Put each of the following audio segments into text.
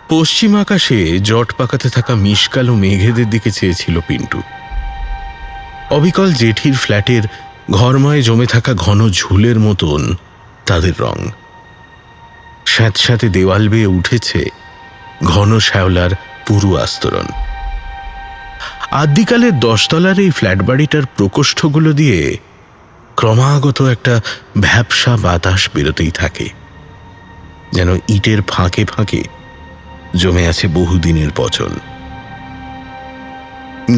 পশ্চিম আকাশে জট পাকাতে থাকা মিশকালো মেঘেদের দিকে চেয়েছিল পিন্টু। অবিকল জেঠির ফ্ল্যাটের ঘরময় জমে থাকা ঘন ঝুলের মতন তাদের রং। স্যাঁতস্যাঁতে দেওয়াল বেয়ে উঠেছে ঘন শ্যাওলার পুরু আস্তরণ। আদ্যিকালের 10 তলার এই ফ্ল্যাট বাড়িটার প্রকোষ্ঠগুলো দিয়ে ক্রমাগত একটা ভ্যাপসা বাতাস বেরোতেই থাকে, যেন ইটের ফাঁকে ফাঁকে জমে আছে বহুদিনের পচন।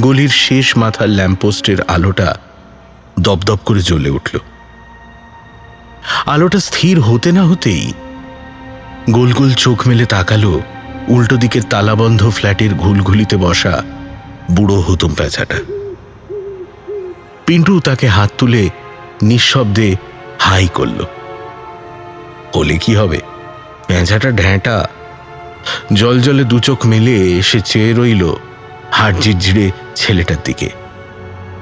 গলির শেষ মাথার ল্যাম্পপোস্টের আলোটা দপদপ করে জ্বলে উঠল। আলোটা স্থির হতে না হতেই গোল গোল চোখ মেলে তাকালো উল্টো দিকের তালাবন্ধ ফ্ল্যাটের ঘুলঘুলিতে বসা বুড়ো হুতুম পেঁচাটা। পিন্টু তাকে হাত তুলে নিঃশব্দে হাই করল। হলে কি হবে, পেঁচাটা ঢ্যাঁটা। জল জলে দু চোখ মেলে সে চেয়ে রইল হাড় ঝিরঝিরে ছেলেটার দিকে।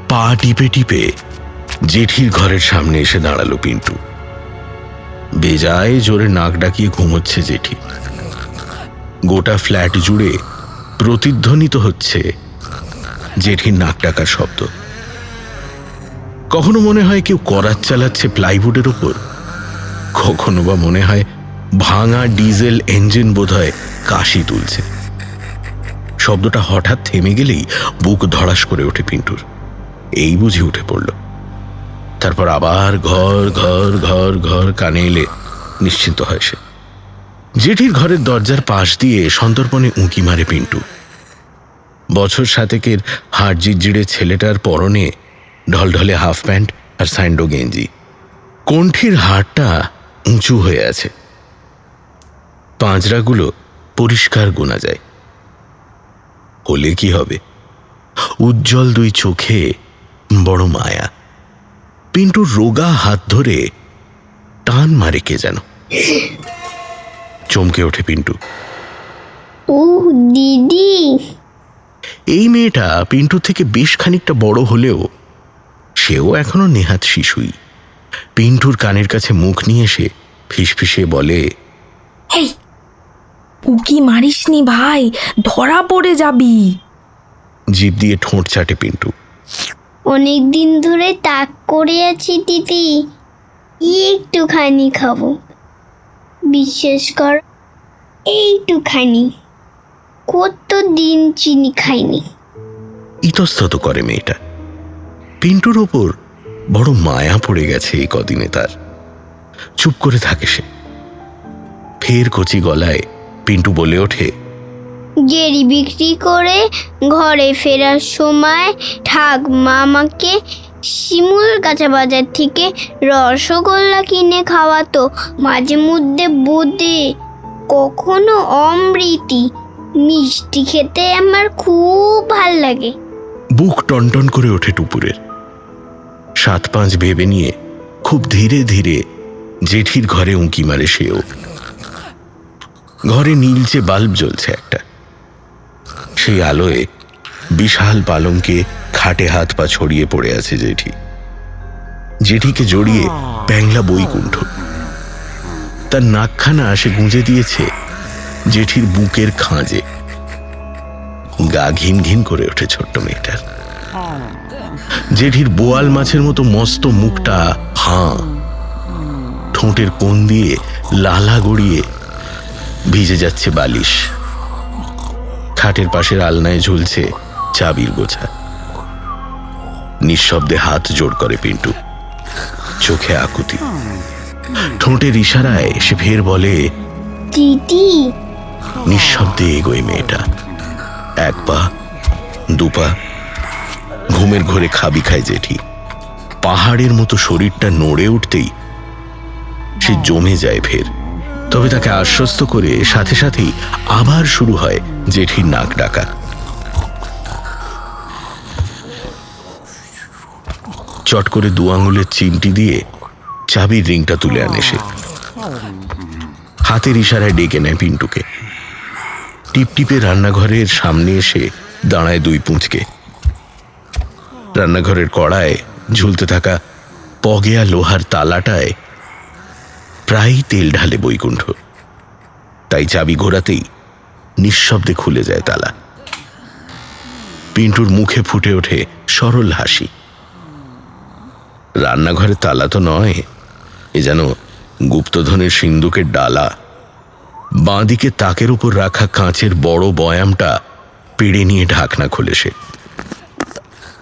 পা টিপে টিপে জেঠির ঘরের সামনে এসে দাঁড়ালো পিন্টু। বেজায় জোরে নাক ডাকিয়ে ঘুমোচ্ছে জেঠি। গোটা ফ্ল্যাট জুড়ে প্রতিধ্বনিত হচ্ছে জেঠির নাক ডাকার শব্দ। কখনো মনে হয় কেউ করাত চালাচ্ছে প্লাইউডের ওপর, কখনো বা মনে হয় ভাঙা ডিজেল ইঞ্জিন বোধহয় কাশি তুলছে। শব্দটা হঠাৎ থেমে গেলেই বুক ধড়াস করে ওঠে পিন্টুর। এই বুঝি উঠে পড়ল। তারপর আবার ঘর ঘর ঘর ঘর কানে এলে নিশ্চিন্ত হয় সে। জেঠির ঘরের দরজার পাশ দিয়ে সন্তর্পণে উঁকি মারে পিন্টু। বছর 7 হাড় জিরজিরে ছেলেটার পরনে ঢলঢলে হাফ প্যান্ট আর স্যান্ডো গেঞ্জি। কণ্ঠির হাড়টা উঁচু হয়ে আছে, পাঁজরাগুলো পরিষ্কার গোনা যায়। হলে কি হবে, উজ্জ্বল 2 চোখে বড় মায়া। পিন্টুর রোগা হাত ধরে টান মারে কে যেন। চমকে ওঠে পিন্টু। ও দিদি। এই মেয়েটা পিন্টু থেকে বেশ খানিকটা বড় হলেও সেও এখনো নেহাত শিশুই। পিন্টুর কানের কাছে মুখ নিয়ে এসে ফিসফিসে বলে, হেই, উকি মারিসনি ভাই, ধরা পড়ে যাবি। জিভ দিয়ে ঠোঁট চাটে পিন্টু। অনেক দিন ধরে তাক করে আছি দিদি, একটুখানি খাবো। বিশ্বাস কর, এইটুখানি। কত দিন চিনি খাইনি। ইতস্তত করে মেয়েটা। পিন্টুর ওপর বড় মায়া পড়ে গেছে এই কদিনে তার। চুপ করে থাকে সে। ফের কচি গলায় পিন্টু বলে ওঠে, গেরি বিক্রি করে ঘরে ফেরার সময় ঠাকমা আমাকে শিমুল কাঁচা বাজার থেকে রসগোল্লা কিনে খাওয়াতো। মাঝে মধ্যে বোঁদে, কখনো অমৃতি। মিষ্টি খেতে আমার খুব ভাল লাগে। বুক টনটন করে ওঠে টুপুরের। 7-5 ভেবে নিয়ে খুব ধীরে ধীরে জেঠির ঘরে উঁকি মারে সেও। ঘরে নীলচে বাল্ব জ্বলছে একটা। সেই আলোয় বিশাল পালঙ্কে খাটে হাত পা ছড়িয়ে পড়ে আছে জেঠি। জেঠিকে জড়িয়ে প্যাংলা বৈকুণ্ঠ। তার নাকখানা সে গুঁজে দিয়েছে জেঠির বুকের খাঁজে। গা ঘিন ঘিন করে ওঠে ছোট্ট মেয়েটার। জেঠির বোয়াল মাছের মতো মস্ত মুখটা হাঁ, ঠোঁটের কোণ দিয়ে লালা গড়িয়ে ভিজে যাচ্ছে বালিশ। খাটের পাশের আলনায় ঝুলছে চাবির গোছা। নিঃশব্দে হাত জোড় করে পিন্টু, চোখে আকুতি। ঠোঁটের ইশারায় সে ফের বলে, দিদি। নিঃশব্দে এগোয় মেয়েটা। 1 পা 2 পা। ঘুমের ঘোরে খাবি খায় জেঠি। পাহাড়ের মতো শরীরটা নড়ে উঠতেই সে জমে যায় ফের। তবে তাকে আশ্বস্ত করে সাথে সাথেই আবার শুরু হয় জেঠির নাক ডাকা। চট করে 2 আঙুলের চিমটি দিয়ে চাবির রিংটা তুলে আনে সে। হাতের ইশারায় ডেকে নেয় পিন্টুকে। টিপটিপে রান্নাঘরের সামনে এসে দাঁড়ায় 2 পুঁচকে। রান্নাঘরের কড়ায় ঝুলতে থাকা পগেয়া লোহার তালাটায় প্রায় তেল ঢালে বৈকুণ্ঠ। তাই চাবি ঘোরাতেই নিঃশব্দে খুলে যায় তালা। পিন্টুর মুখে ফুটে ওঠে সরল হাসি। রান্নাঘরে তালা তো নয়, এ যেন গুপ্তধনের সিন্দুকের ডালা। বাঁদিকে তাকের উপর রাখা কাঁচের বড় বয়ামটা পেড়ে নিয়ে ঢাকনা খোলে সে।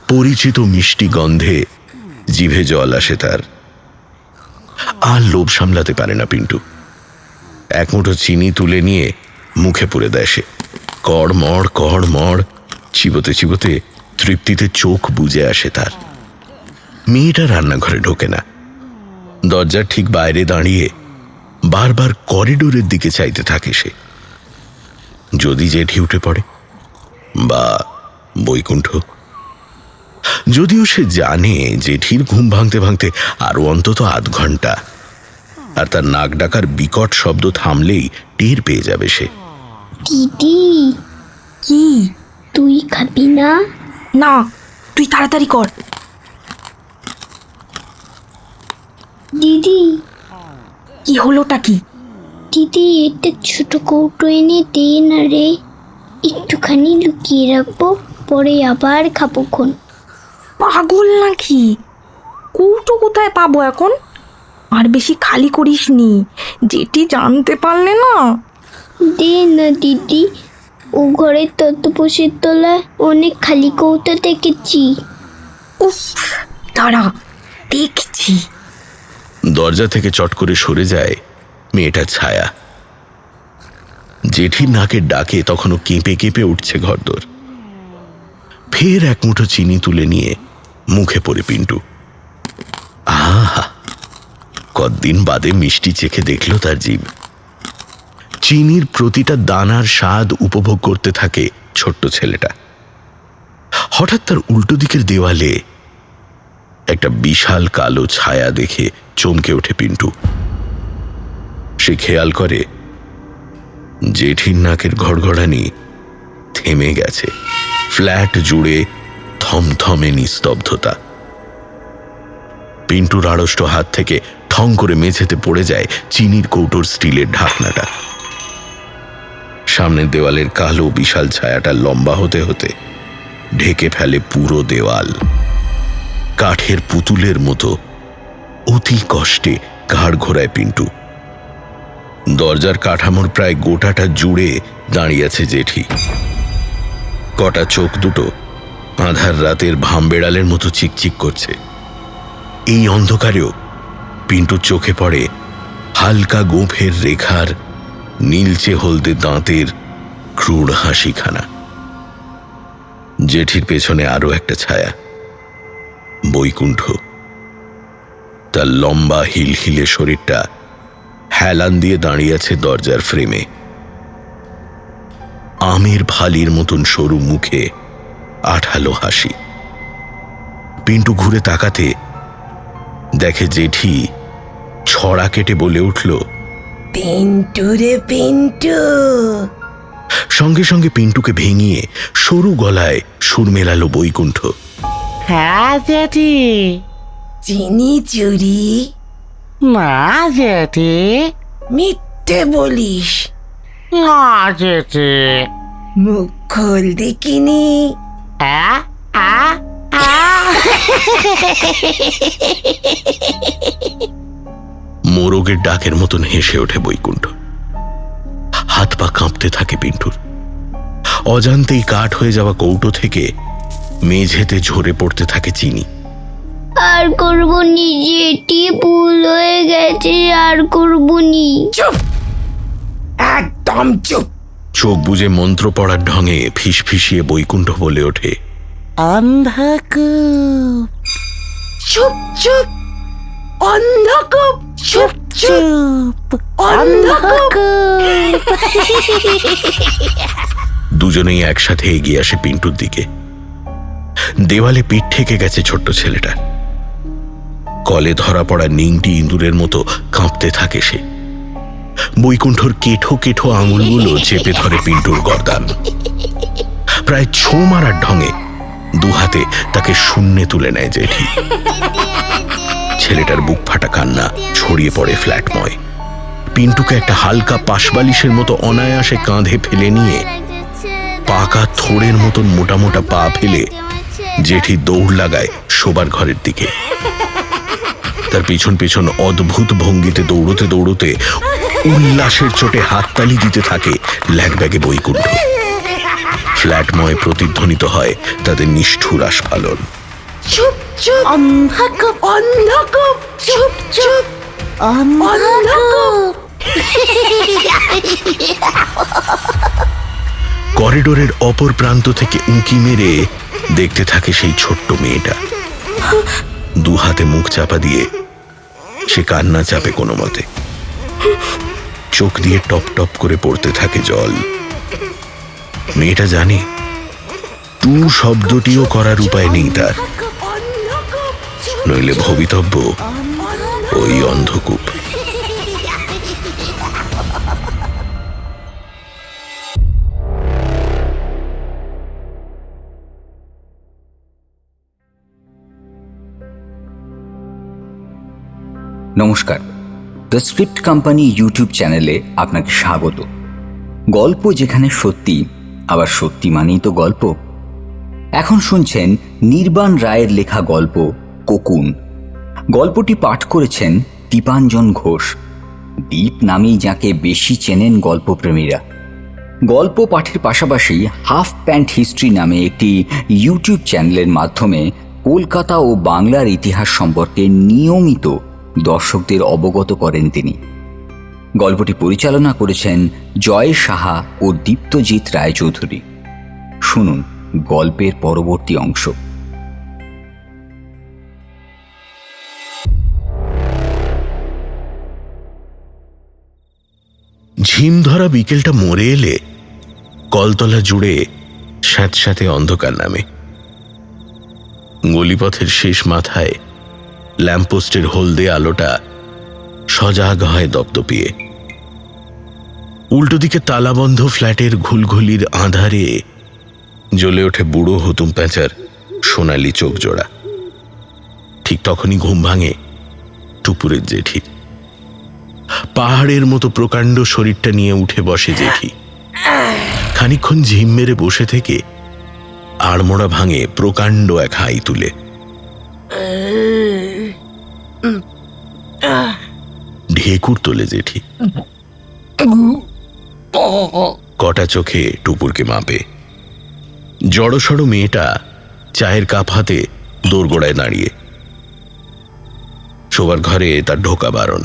পরিচিত মিষ্টি গন্ধে জিভে জল আসে তার। আর লোভ সামলাতে পারে না পিন্টু। এক মুঠো চিনি তুলে নিয়ে মুখে পুরে দেয় সে। কড়মড় চিবোতে চিবোতে তৃপ্তিতে চোখ বুজে আসে তার। মেয়েটা রান্নাঘরে ঢোকে না, দরজার ঠিক বাইরে দাঁড়িয়ে বারবার করিডোরের দিকে চাইতে থাকে সে। যদি জেঠি উঠে পড়ে বা বৈকুণ্ঠ। যদিও সে জানে জেঠির ঘুম ভাঙতে ভাঙতে আরো অন্তত আধ ঘন্টা, আর তার নাক ডাকার বিকট শব্দ থামলেই টের পেয়ে যাবে সে। দিদি, কি? তুই খাবি না? না, তুই তাড়াতাড়ি কর। দিদি, কি হলোটা কি? দিদি একটা ছোট কৌটো এনে দে না রে, একটুখানি লুকিয়ে রাখবো, পরে আবার খাবো খন। পাগল নাকি? কৌটো কোথায় পাবো এখন? আর বেশি খালি করিস নি, যেটি জানতে পারলে না। দে না দিদি, ও ঘরের তত্ত্বপোষের তলায় অনেক খালি কৌটো দেখেছি। উফ, দাঁড়া দেখছি। দরজা থেকে চট করে সরে যায় মেয়েটার ছায়া। জেঠির নাকের ডাকে তখনও কেঁপে কেঁপে উঠছে ঘরদোর। ফের এক মুঠো চিনি তুলে নিয়ে মুখে পড়ে পিন্টু। আহা, কতদিন বাদে মিষ্টি চেখে দেখল তার জিভ। চিনির প্রতিটা দানার স্বাদ উপভোগ করতে থাকে ছোট্ট ছেলেটা। হঠাৎ তার উল্টো দিকের দেওয়ালে একটা বিশাল কালো ছায়া দেখে চমকে ওঠে পিন্টু। সে খেয়াল করে জেঠির নাকের ঘড়ঘড়ানি থেমে গেছে। ফ্ল্যাট জুড়ে থমথমে নিস্তব্ধতা। পিন্টুর আড়ষ্ট হাত থেকে ঠং করে মেঝেতে পড়ে যায় চিনির কৌটোর স্টিলের ঢাকনাটা। সামনের দেওয়ালের কালো বিশাল ছায়াটা লম্বা হতে হতে ঢেকে ফেলে পুরো দেওয়াল। কাঠের পুতুলের মতো অতি কষ্টে ঘাড় ঘোরায় পিন্টু। দরজার কাঠামোর প্রায় গোটাটা জুড়ে দাঁড়িয়ে আছে জেঠি। কটা চোখ দুটো আঁধার রাতের ভামবেড়ালের মতো চিকচিক করছে। এই অন্ধকারেও পিন্টুর চোখে পড়ে হালকা গোঁফের রেখার নীলচে হলদে দাঁতের ক্রূর হাসিখানা। জেঠির পেছনে আরো একটা ছায়া, বৈকুণ্ঠ। তার লম্বা হিলহিলে শরীরটা হেলান দিয়ে দাঁড়িয়ে আছে দরজার ফ্রেমে। আমের ফালির মতন সরু মুখে আঠালো হাসি। পিন্টু ঘুরে তাকাতে দেখে জেঠি ছড়া কেটে বলে উঠল, পিন্টু রে পিন্টু। সঙ্গে সঙ্গে পিন্টুকে ভেঙিয়ে সরু গলায় সুর মেলালো বৈকুণ্ঠ। হ্যাঁ জেঠি। চিনি চুরি? না জেঠি। মিথ্যে বলিস? না জেঠি। মুখ খোল দেখিনি। মোরগের ডাকের মতন হেসে ওঠে বৈকুণ্ঠ। হাত পা কাঁপতে থাকে পিন্টুর। অজান্তেই কাঠ হয়ে যাওয়া কৌটো থেকে মেঝেতে ঝরে পড়তে থাকে চিনি। আর করবো নি জেঠি, ভুল হয়ে গেছে, আর করবো নি। চুপ, একদম চুপ। চোখ বুজে মন্ত্র পড়ার ঢঙে ফিসফিসিয়ে বৈকুণ্ঠ বলে ওঠে, অন্ধকূপ। চুপ চুপ, অন্ধকূপ। চুপ চুপ, অন্ধকূপ। দুজনেই একসাথে এগিয়ে আসে পিন্টুর দিকে। দেওয়ালে পিঠ ঠেকে গেছে ছোট্ট ছেলেটা। কলে ধরা পড়া নিংটি ইঁদুরের মতো কাঁপতে থাকে সে। বৈকুণ্ঠর কেঠো কেঠো আঙুলগুলো চেপে ধরে পিন্টুর গর্দান। প্রায় ছো মারার ঢঙে দুহাতে তাকে শূন্যে তুলে নেয় জেঠি। ছেলেটার বুক ফাটা কান্না ছড়িয়ে পড়ে ফ্ল্যাটময়। পিন্টুকে একটা হালকা পাশবালিশের মতো অনায়াসে কাঁধে ফেলে নিয়ে পাকা থোড়ের মতন মোটা মোটা পা ফেলে জেঠি দৌড় লাগায় শোবার ঘরের দিকে। তার পিছন পিছন অদ্ভুত ভঙ্গিতে দৌড়তে দৌড়তে উল্লাসের চোটে হাততালি দিতে থাকে ল্যাগব্যাগে বৈকুণ্ঠ। ফ্ল্যাটময় প্রতিধ্বনিত হয় তাদের নিষ্ঠুর আস্ফালন। চুপ চুপ অন্ধকূপ অন্ধকূপ চুপ চুপ অন্ধকূপ। করিডোরের অপর প্রান্ত থেকে উঁকি মেরে দেখতে থাকে সেই ছোট্ট মেয়েটা। দু হাতে মুখ চাপা দিয়ে সে কান্না চাপে কোনো মতে। চোখ দিয়ে টপ টপ করে পড়তে থাকে জল। মেয়েটা জানে টু শব্দটিও করার উপায় নেই তার, নইলে ভবিতব্য ওই অন্ধকূপ। নমস্কার, দ্য স্ক্রিপ্ট কোম্পানি ইউটিউব চ্যানেলে আপনাকে স্বাগত। গল্প যেখানে সত্যি, আবার সত্যি মানেই তো গল্প। এখন শুনছেন নির্বাণ রায়ের লেখা গল্প কোকুন। গল্পটি পাঠ করেছেন দীপাঞ্জন ঘোষ। দীপ নামেই যাকে বেশি চেনেন গল্পপ্রেমীরা। গল্প পাঠের পাশাপাশি হাফ প্যান্ট হিস্ট্রি নামে একটি ইউটিউব চ্যানেলের মাধ্যমে কলকাতা ও বাংলার ইতিহাস সম্পর্কে নিয়মিত দর্শকদের অবগত করেন তিনি। গল্পটি পরিচালনা করেছেন জয় সাহা ও দীপ্তজিৎ রায়চৌধুরী। শুনুন গল্পের পরবর্তী অংশ। ঝিম ধরা বিকেলটা মরে এলে কলতলা জুড়ে স্যাঁতস্যাঁতে অন্ধকার নামে। গলিপথের শেষ মাথায় ল্যাম্পপোস্টের হলদে আলোটা সজাগ হয় দপদপিয়ে। উল্টো দিকে তালাবন্ধ ফ্ল্যাটের ঘুলঘুলির আঁধারে জ্বলে ওঠে বুড়ো হুতুম প্যাঁচার সোনালি চোখ জোড়া। ঠিক তখনই ঘুম ভাঙে টুপুরের জেঠি। পাহাড়ের মতো প্রকাণ্ড শরীরটা নিয়ে উঠে বসে জেঠি। খানিকক্ষণ ঝিম মেরে বসে থেকে আড়মোড়া ভাঙে প্রকাণ্ড এক হাই তুলে। ঢেকুর তোলে জেঠি। কটা চোখে টুপুরকে মাপে। জড়সড় মেয়েটা চায়ের কাপ হাতে দোরগোড়ায় দাঁড়িয়ে। শোবার ঘরে তার ঢোকা বারণ।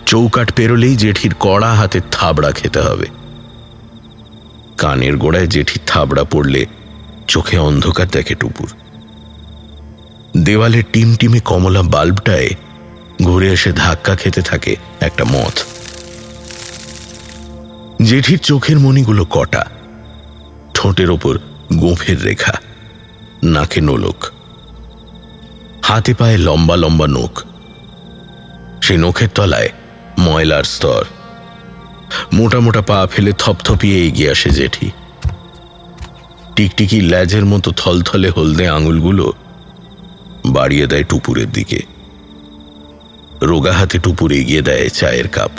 চৌকাঠ পেরোলেই জেঠির কড়া হাতে থাবড়া খেতে হবে। কানের গোড়ায় জেঠির থাবড়া পড়লে চোখে অন্ধকার দেখে টুপুর। দেওয়ালের টিমটিমে কমলা বাল্বটায় ঘুরে এসে ধাক্কা খেতে থাকে একটা মথ। জেঠির চোখের মণিগুলো কটা, ঠোঁটের ওপর গোঁফের রেখা, নাকে নোলক, হাতে পায়ে লম্বা লম্বা নখ। সেই নখের তলায় ময়লার স্তর। মোটা মোটা পা ফেলে থপথপিয়ে এগিয়ে আসে জেঠি। টিকটিকি ল্যাজের মতো থলথলে হলদে আঙুলগুলো বাড়িয়ে দেয় টুপুরের দিকে। রোগা হাতে টুপুর এগিয়ে দেয় চায়ের কাপ।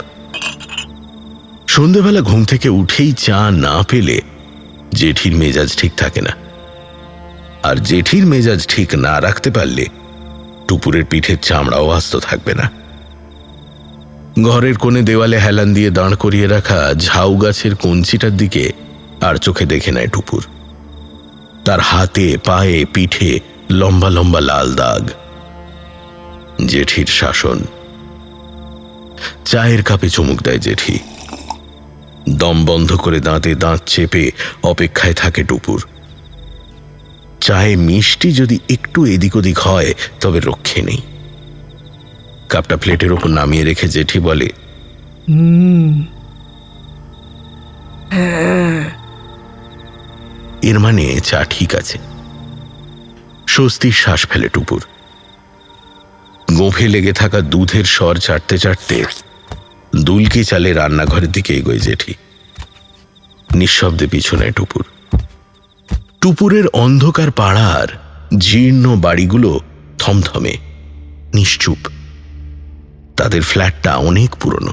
সন্ধেবেলা ঘুম থেকে উঠেই চা না পেলে জেঠির মেজাজ ঠিক থাকে না। আর জেঠির মেজাজ ঠিক না রাখতে পারলে টুপুরের পিঠের চামড়াও আস্ত থাকবে না। ঘরের কোণে দেওয়ালে হেলান দিয়ে দাঁড় করিয়ে রাখা ঝাউ গাছের কঞ্চিটার দিকে আর চোখে দেখে নেয় টুপুর। তার হাতে পায়ে পিঠে লম্বা লম্বা লাল দাগ। জেঠির শাসন। চায়ের কাপে চুমুক দেয় জেঠি। দম বন্ধ করে দাঁতে দাঁত চেপে অপেক্ষায় থাকে টুপুর। চায়ে মিষ্টি যদি একটু এদিক ওদিক হয় তবে রক্ষে নেই। কাপটা প্লেটের ওপর নামিয়ে রেখে জেঠি বলে, এর মানে চা ঠিক আছে। স্বস্তির শ্বাস ফেলে টুপুর। গোঁফে লেগে থাকা দুধের স্বর চাটতে চাটতে দুলকি চালে রান্নাঘরের দিকে এগোয় জেঠি। নিঃশব্দে পিছনে টুপুর। টুপুরের অন্ধকার পাড়ার জীর্ণ বাড়িগুলো থমথমে, নিশ্চুপ। তাদের ফ্ল্যাটটা অনেক পুরনো।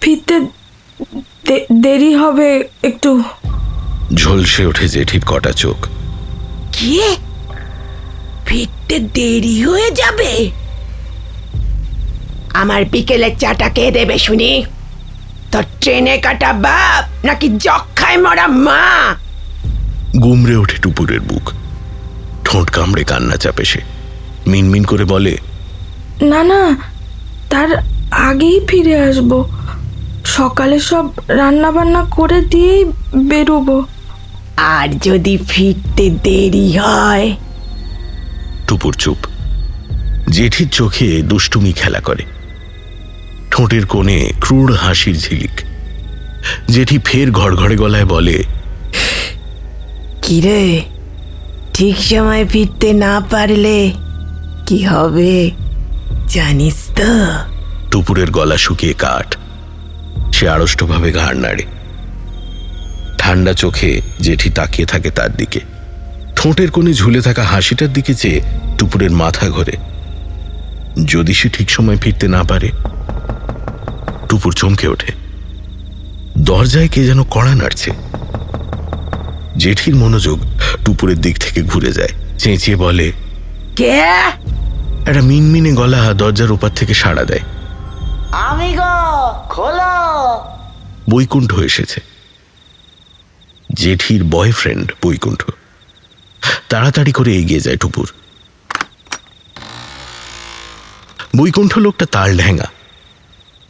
ফিরতে দেরি হবে একটু। ঝলসে ওঠে জেঠির কটা চোখ। কি, ফিরতে দেরি হয়ে যাবে? আমার বিকেলের চাটা কে দেবে শুনি? তোর ট্রেনে কাটা বাপ নাকি যক্ষায় মরা মা? গুমড়ে ওঠে টুপুরের বুক। ঠোঁট কামড়ে কান্না চাপে সে। মিনমিন করে বলে, না না, তার আগেই ফিরে আসবো। সকালে সব রান্না বান্না করে দিয়েই বেরোবো। আর যদি ফিরতে দেরি হয়? টুপুর চুপ। জেঠির চোখে দুষ্টুমি খেলা করে, ঠোঁটের কোণে ক্রূর হাসির ঝিলিক। জেঠি ফের ঘড়ঘড়ে গলায় বলে, কিরে, ঠিক সময় ফিরতে না পারলে কি হবে জানিস তো? টুপুরের গলা শুকিয়ে কাঠ। সে আড়ষ্টভাবে ঘাড় নাড়ে। ঠান্ডা চোখে জেঠি তাকিয়ে থাকে তার দিকে। ঠোঁটের কোণে ঝুলে থাকা হাসিটার দিকে চেয়ে টুপুরের মাথা ঘোরে। যদি সে ঠিক সময় ফিরতে না পারে? টুপুর চমকে ওঠে। দরজায় কে যেন কড়া নাড়ছে। জেঠির মনোযোগ টুপুরের দিক থেকে ঘুরে যায়। চেঁচিয়ে বলে, কে? একটা মিনমিনে গলা দরজার ওপার থেকে সাড়া দেয়। আমি গো, খোলো। বৈকুণ্ঠ এসেছে। জেঠির বয়ফ্রেন্ড বৈকুণ্ঠ। তাড়াতাড়ি করে এগিয়ে যায় টুপুর। বৈকুণ্ঠ লোকটা তাল ঢেঙা,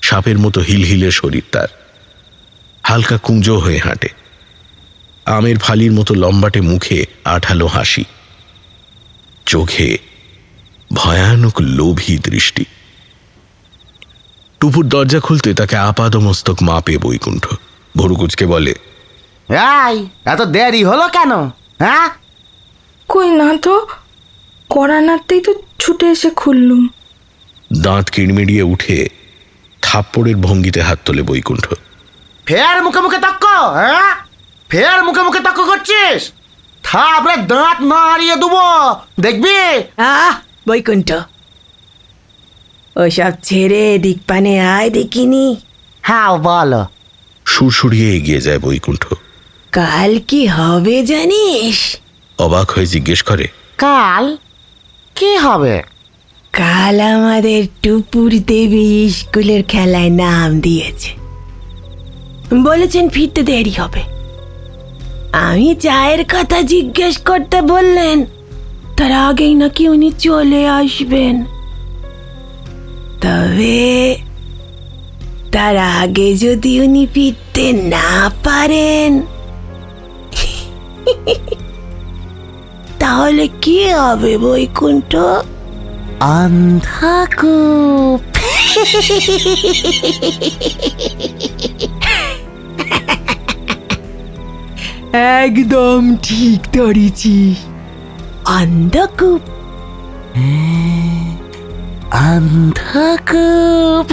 সাপের মতো হিলহিলে শরীর তার। হালকা কুঞ্জো হয়ে হাঁটে। আমের ফালির মতো লম্বাটে মুখে আঠালো হাসি, চোখে ভয়ানক লোভী দৃষ্টি। টুপুর দরজা খুলতে তাকে আপাদমস্তক মাপে বৈকুণ্ঠ। ভরুকুচকে বলে, এই, এত দেরি হলো কেন? হ্যাঁ, কই না তো, কড়া নাড়তেই তো ছুটে এসে খুললুম। দাঁত কিড়মিড়িয়ে উঠে থাপ্পড়ের ভঙ্গিতে হাত তোলে বৈকুণ্ঠ। ফের মুখে মুখে তক্ক? হ্যাঁ, ফের মুখে মুখে তক্ক করছিস? থাপড়ে দাঁত নাড়িয়ে দেবো, দেখবি? বৈকুণ্ঠ, ওসব ছেড়ে দিক পানে আয় দেখিনি। হ্যাঁ বলো। সুরসুরিয়ে এগিয়ে যায় বৈকুণ্ঠ। কাল কি হবে জানিস? অবাক হয়ে জিজ্ঞেস করে, কাল কি হবে? কাল আমাদের টুপুর দেবী স্কুলের খেলায় নাম দিয়েছে। বলেছেন ফিরতে দেরি হবে। আমি চায়ের কথা জিজ্ঞেস করতে বললেন, তার আগেই নাকি উনি চলে আসবেন। তবে তার আগে যদি উনি ফিরতে না পারেন তাহলে কি হবে বৈকুণ্ঠ? অন্ধকূপ। একদম ঠিক ধরেছিস, অন্ধকূপ। অন্ধকূপ।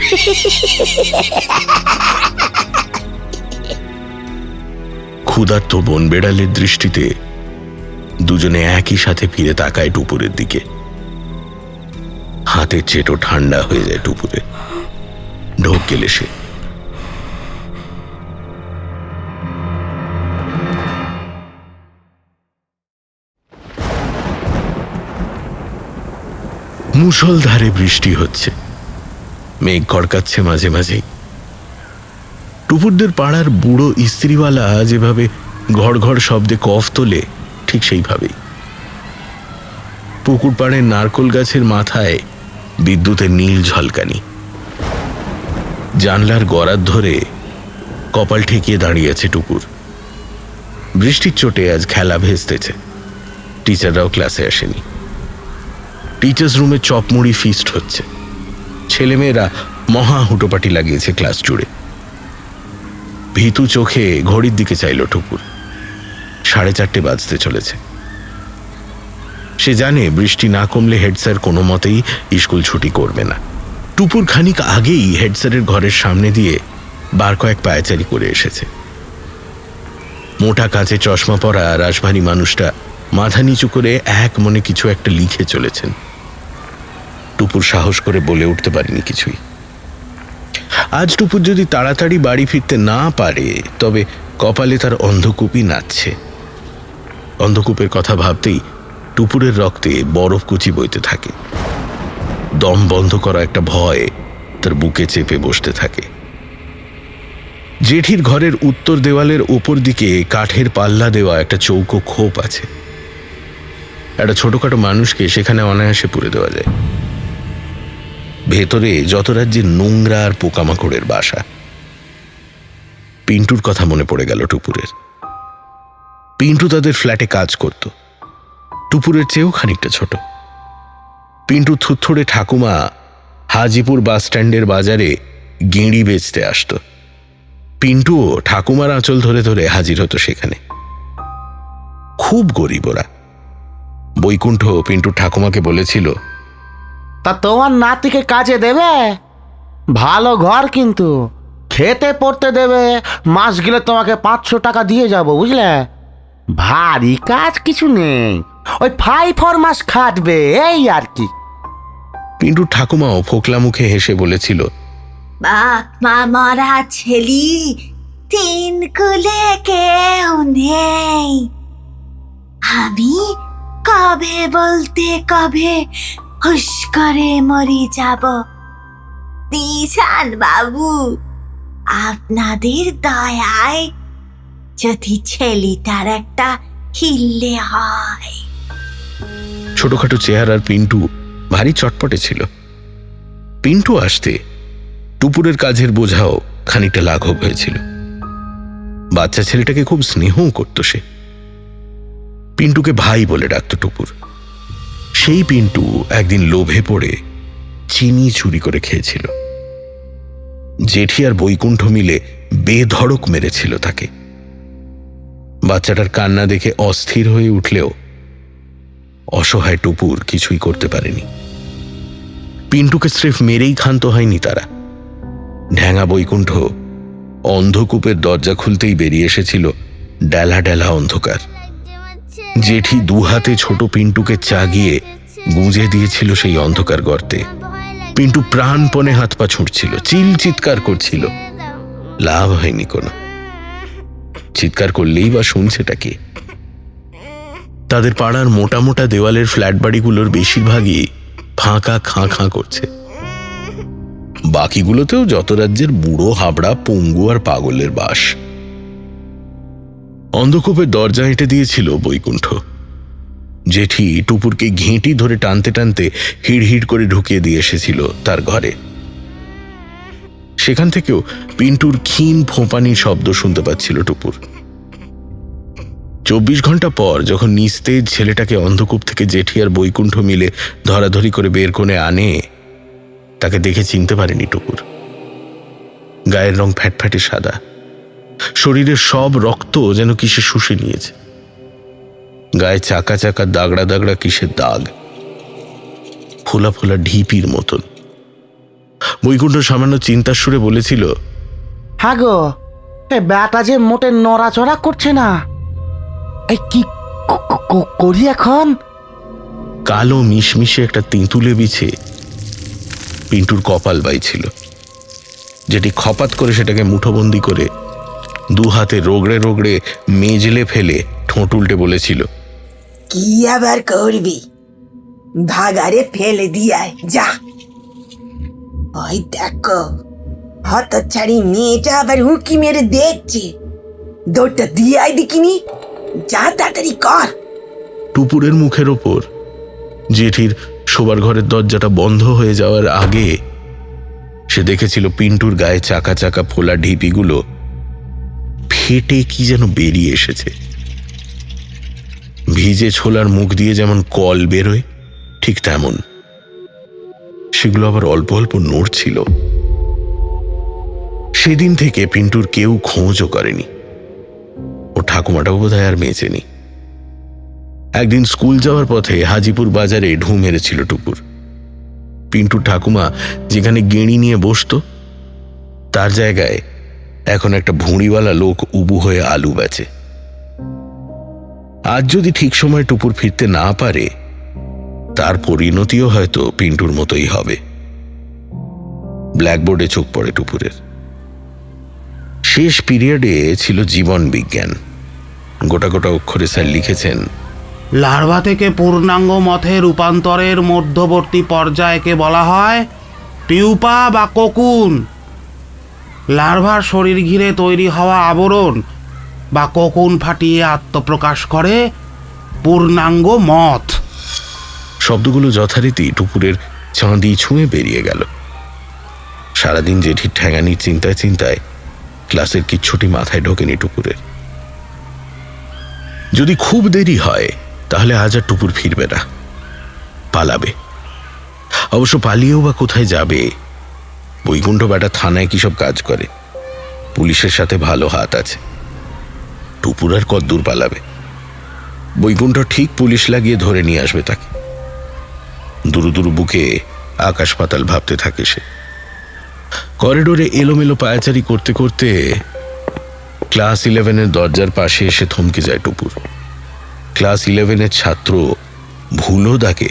ক্ষুধার্ত বন বেড়ালের দৃষ্টিতে দুজনে একই সাথে ফিরে তাকায় টুপুরের দিকে। হাতের চেটো ঠান্ডা হয়ে যায় টুপুরে। ঢোক গেলে সে। মুষলধারে বৃষ্টি হচ্ছে, মেঘ কড়কাচ্ছে মাঝে মাঝেই। টুপুরদের পাড়ার বুড়ো ইস্ত্রিওয়ালা যেভাবে ঘড় ঘড় শব্দে কফ তোলে, ঠিক সেইভাবেই। পুকুর পাড়ের নারকোল গাছের মাথায় বিদ্যুতের নীল ঝলকানি। জানলার গড়ার ধরে কপাল ঠেকিয়ে দাঁড়িয়ে আছে টুকুর। বৃষ্টির চোটে আজ খেলা ভেস্তেছে। টিচাররাও ক্লাসে আসেনি। টিচার্স রুমে চপমুড়ি ফিস্ট হচ্ছে। ছেলেমেয়েরা মহা হুটোপাটি লাগিয়েছে ক্লাস জুড়ে। ভীতু চোখে ঘড়ির দিকে চাইল টুকুর। 4:30 বাজতে চলেছে। সে জানে বৃষ্টি না কমলে হেড স্যার কোনো মতেই স্কুল ছুটি করবে না। টুপুর খানিক আগেই হেড স্যারের ঘরের সামনে দিয়ে বার কয়েক পায়চারি করে এসেছে। মোটা কাঁচে চশমা পরা রাশভারী মানুষটা মাথা নিচু করে এক মনে কিছু একটা লিখে চলেছেন। টুপুর সাহস করে বলে উঠতে পারেনি কিছুই। আজ টুপুর যদি তাড়াতাড়ি বাড়ি ফিরতে না পারে তবে কপালে তার অন্ধকূপই নাচছে। অন্ধকূপের কথা ভাবতেই টুপুরের রক্তে বরফকুচি বইতে থাকে। দম বন্ধ করা একটা ভয় তার বুকে চেপে বসতে থাকে। জেঠির ঘরের উত্তর দেওয়ালের ওপর দিকে কাঠের পাল্লা দেওয়া একটা চৌকো খোপ আছে। একটা ছোটখাটো মানুষকে সেখানে অনায়াসে পুরে দেওয়া যায়। ভেতরে যত রাজ্যের নোংরা আর পোকামাকড়ের বাসা। পিন্টুর কথা মনে পড়ে গেল টুপুরের। পিন্টু তাদের ফ্ল্যাটে কাজ করত, টুপুরের চেয়েও খানিকটা ছোট। পিন্টু থুথুড়ে ঠাকুমা হাজিপুর বাস স্ট্যান্ডের বাজারে গেঁড়ি বেচতে আসত। পিন্টুও ঠাকুমার আঁচল ধরে ধরে হাজির হতো সেখানে। খুব গরিব ওরা। বৈকুণ্ঠ পিন্টুর ঠাকুমাকে বলেছিল, তা তোমার নাতিকে কাজে দেবে? ভালো ঘর, কিন্তু খেতে পড়তে দেবে। মাস গেলে তোমাকে 500 টাকা দিয়ে যাব, বুঝলে? ভারী কাজ কিছু নেই, ওই 5 মাস খাটবে, এই আর কি। পিন্টুর ঠাকুমাও ফোকলা মুখে হেসে বলেছিল, বাপ মা মরা ছেলি, 3 কুলে কেউ নেই। আমি কবে বলতে কবে হুশ করে মরে যাব। দিশান বাবু, আপনাদের দয়ায় যদি ছেলেটার একটা হিল্লে হয়। ছোটখাটো চেহারার পিন্টু ভারী চটপটে ছিল। পিন্টু আসতে টুপুরের কাজের বোঝাও খানিকটা লাঘব হয়েছিল। বাচ্চা ছেলেটাকে খুব স্নেহও করত সে। পিন্টুকে ভাই বলে ডাকত টুপুর। সেই পিন্টু একদিন লোভে পড়ে চিনি চুরি করে খেয়েছিল। জেঠি আর বৈকুণ্ঠ মিলে বেধড়ক মেরেছিল তাকে। বাচ্চাটার কান্না দেখে অস্থির হয়ে উঠলেও অসহায় টুপুর কিছুই করতে পারেনি। পিন্টুকে স্রেফ মেরেই ক্ষান্ত হয়নি তারা। ঢ্যাঙা বৈকুণ্ঠ অন্ধকূপের দরজা খুলতেই বেরিয়ে এসেছিল ডেলা ডেলা অন্ধকার। জেঠি দুহাতে ছোট পিন্টুকে চাগিয়ে গুঁজে দিয়েছিল সেই অন্ধকার গর্তে। পিন্টু প্রাণপণে হাত পা ছুঁড়ছিল, চিৎকার করছিল। লাভ হয়নি কোনো। চিৎকার করলেই বা শুনছেটা কে? তাদের পাড়ার মোটা মোটা দেওয়ালের ফ্ল্যাট বাড়িগুলোর বেশিরভাগই ফাঁকা খাঁ খাঁ করছে। বাকিগুলোতেও যত রাজ্যের বুড়ো হাবড়া পঙ্গু আর পাগলের বাস। অন্ধকূপের দরজা এঁটে দিয়েছিল বৈকুণ্ঠ। জেঠি টুপুরকে ঘেঁটি ধরে টানতে টানতে হিড় হিড় করে ঢুকিয়ে দিয়ে এসেছিল তার ঘরে। সেখান থেকেও পিন্টুর ক্ষীণ ফোঁপানির শব্দ শুনতে পাচ্ছিল টুপুর। 24 ঘন্টা পর যখন নিস্তেজ ছেলেটাকে অন্ধকূপ থেকে জেঠি আর বৈকুণ্ঠ মিলে ধরাধরি করে বের করে আনে, তাকে দেখে চিনতে পারেনি টুপুর। গায়ের রং ফ্যাটফ্যাটে সাদা, শরীরের সব রক্ত যেন কিসে শুষে নিয়েছে। গায়ে চাকা চাকা দাগড়া দাগড়া কিসের দাগ, ফোলা ফোলা ঢিপির মতন। বৈকুণ্ঠ সামান্য চিন্তার সুরে বলেছিল, হ্যাঁ গো, এ ব্যাটা যে মোটে নড়াচড়া করছে না, এই কি করি এখন? কালো মিশমিশে একটা তেঁতুলে বিছে পিন্টুর কপাল বাইছিল। যেটি খপাত করে সেটাকে মুঠোবন্দি করে দু হাতে রোগড়ে রোগড়ে মেজলে ফেলে ঠোঁট উল্টে বলেছিল, কি আবার করবি? ভাগারে ফেলে দিয়ায় যা। ওই দেখো, হতচ্ছাড়ি মেয়েটা আবার হুঁকি মেরে দেখছে। দৌড়টা দিয়াই দেখিনি, যা তাড়াতাড়ি কর। টুপুরের মুখের ওপর জেঠির শোবার ঘরের দরজাটা বন্ধ হয়ে যাওয়ার আগে সে দেখেছিল পিন্টুর গায়ে চাকা চাকা ফোলা ঢিপিগুলো ফেটে কি যেন বেরিয়ে এসেছে। ভিজে ছোলার মুখ দিয়ে যেমন কল বেরোয় ঠিক তেমন। সেগুলো আবার অল্প অল্প নড়ছিল। সেদিন থেকে পিন্টুর কেউ খোঁজও করেনি। ও ঠাকুমাটাও বোধহয় আর বেঁচেনি। একদিন স্কুল যাওয়ার পথে হাজিপুর বাজারে ঢু মেরেছিল টুপুর। পিন্টুর ঠাকুমা যেখানে গেঁড়ি নিয়ে বসত তার জায়গায় এখন একটা ভুঁড়িওয়ালা লোক উবু হয়ে আলু বেচে। আজ যদি ঠিক সময় টুপুর ফিরতে না পারে, তার পরিণতিও হয়তো পিন্টুর মতোই হবে। ব্ল্যাকবোর্ডে চোখ পড়ে টুপুরের। শেষ পিরিয়ডে ছিল জীবন বিজ্ঞান। গোটা গোটা অক্ষরে স্যার লিখেছেন, লার্ভা থেকে পূর্ণাঙ্গ মথে রূপান্তরের মধ্যবর্তী পর্যায়কে বলা হয় পিউপা বা কোকুন। লার্ভার শরীর ঘিরে তৈরি হওয়া আবরণ বা কোকুন ফাটিয়ে আত্মপ্রকাশ করে পূর্ণাঙ্গ মথ। শব্দগুলো যথারীতি টুপুরের চাঁদি ছুঁয়ে বেরিয়ে গেল। সারাদিন জেঠির ঠ্যাঙানির চিন্তায় চিন্তায় ক্লাসের কিচ্ছুটি মাথায় ঢোকেনি টুপুরের। যদি খুব দেরি হয় তাহলে আজ আর টুপুর ফিরবে না, পালাবে। অবশ্য পালিয়েও বা কোথায় যাবে? বৈকুণ্ঠ বেটা থানায় কি সব কাজ করে, পুলিশের সাথে ভালো হাত আছে। টুপুর আর কদ্দূর পালাবে? বৈকুণ্ঠ ঠিক পুলিশ লাগিয়ে ধরে নিয়ে আসবে তাকে। দুরু দুরু বুকে আকাশ পাতাল ভাবতে থাকে সে। করিডোরে এলোমেলো পায়াচারি করতে করতে ক্লাস 11-এর দরজার পাশে এসে থমকে যায় টুপুর। ক্লাস 11-এর ছাত্র ভুলোদাকে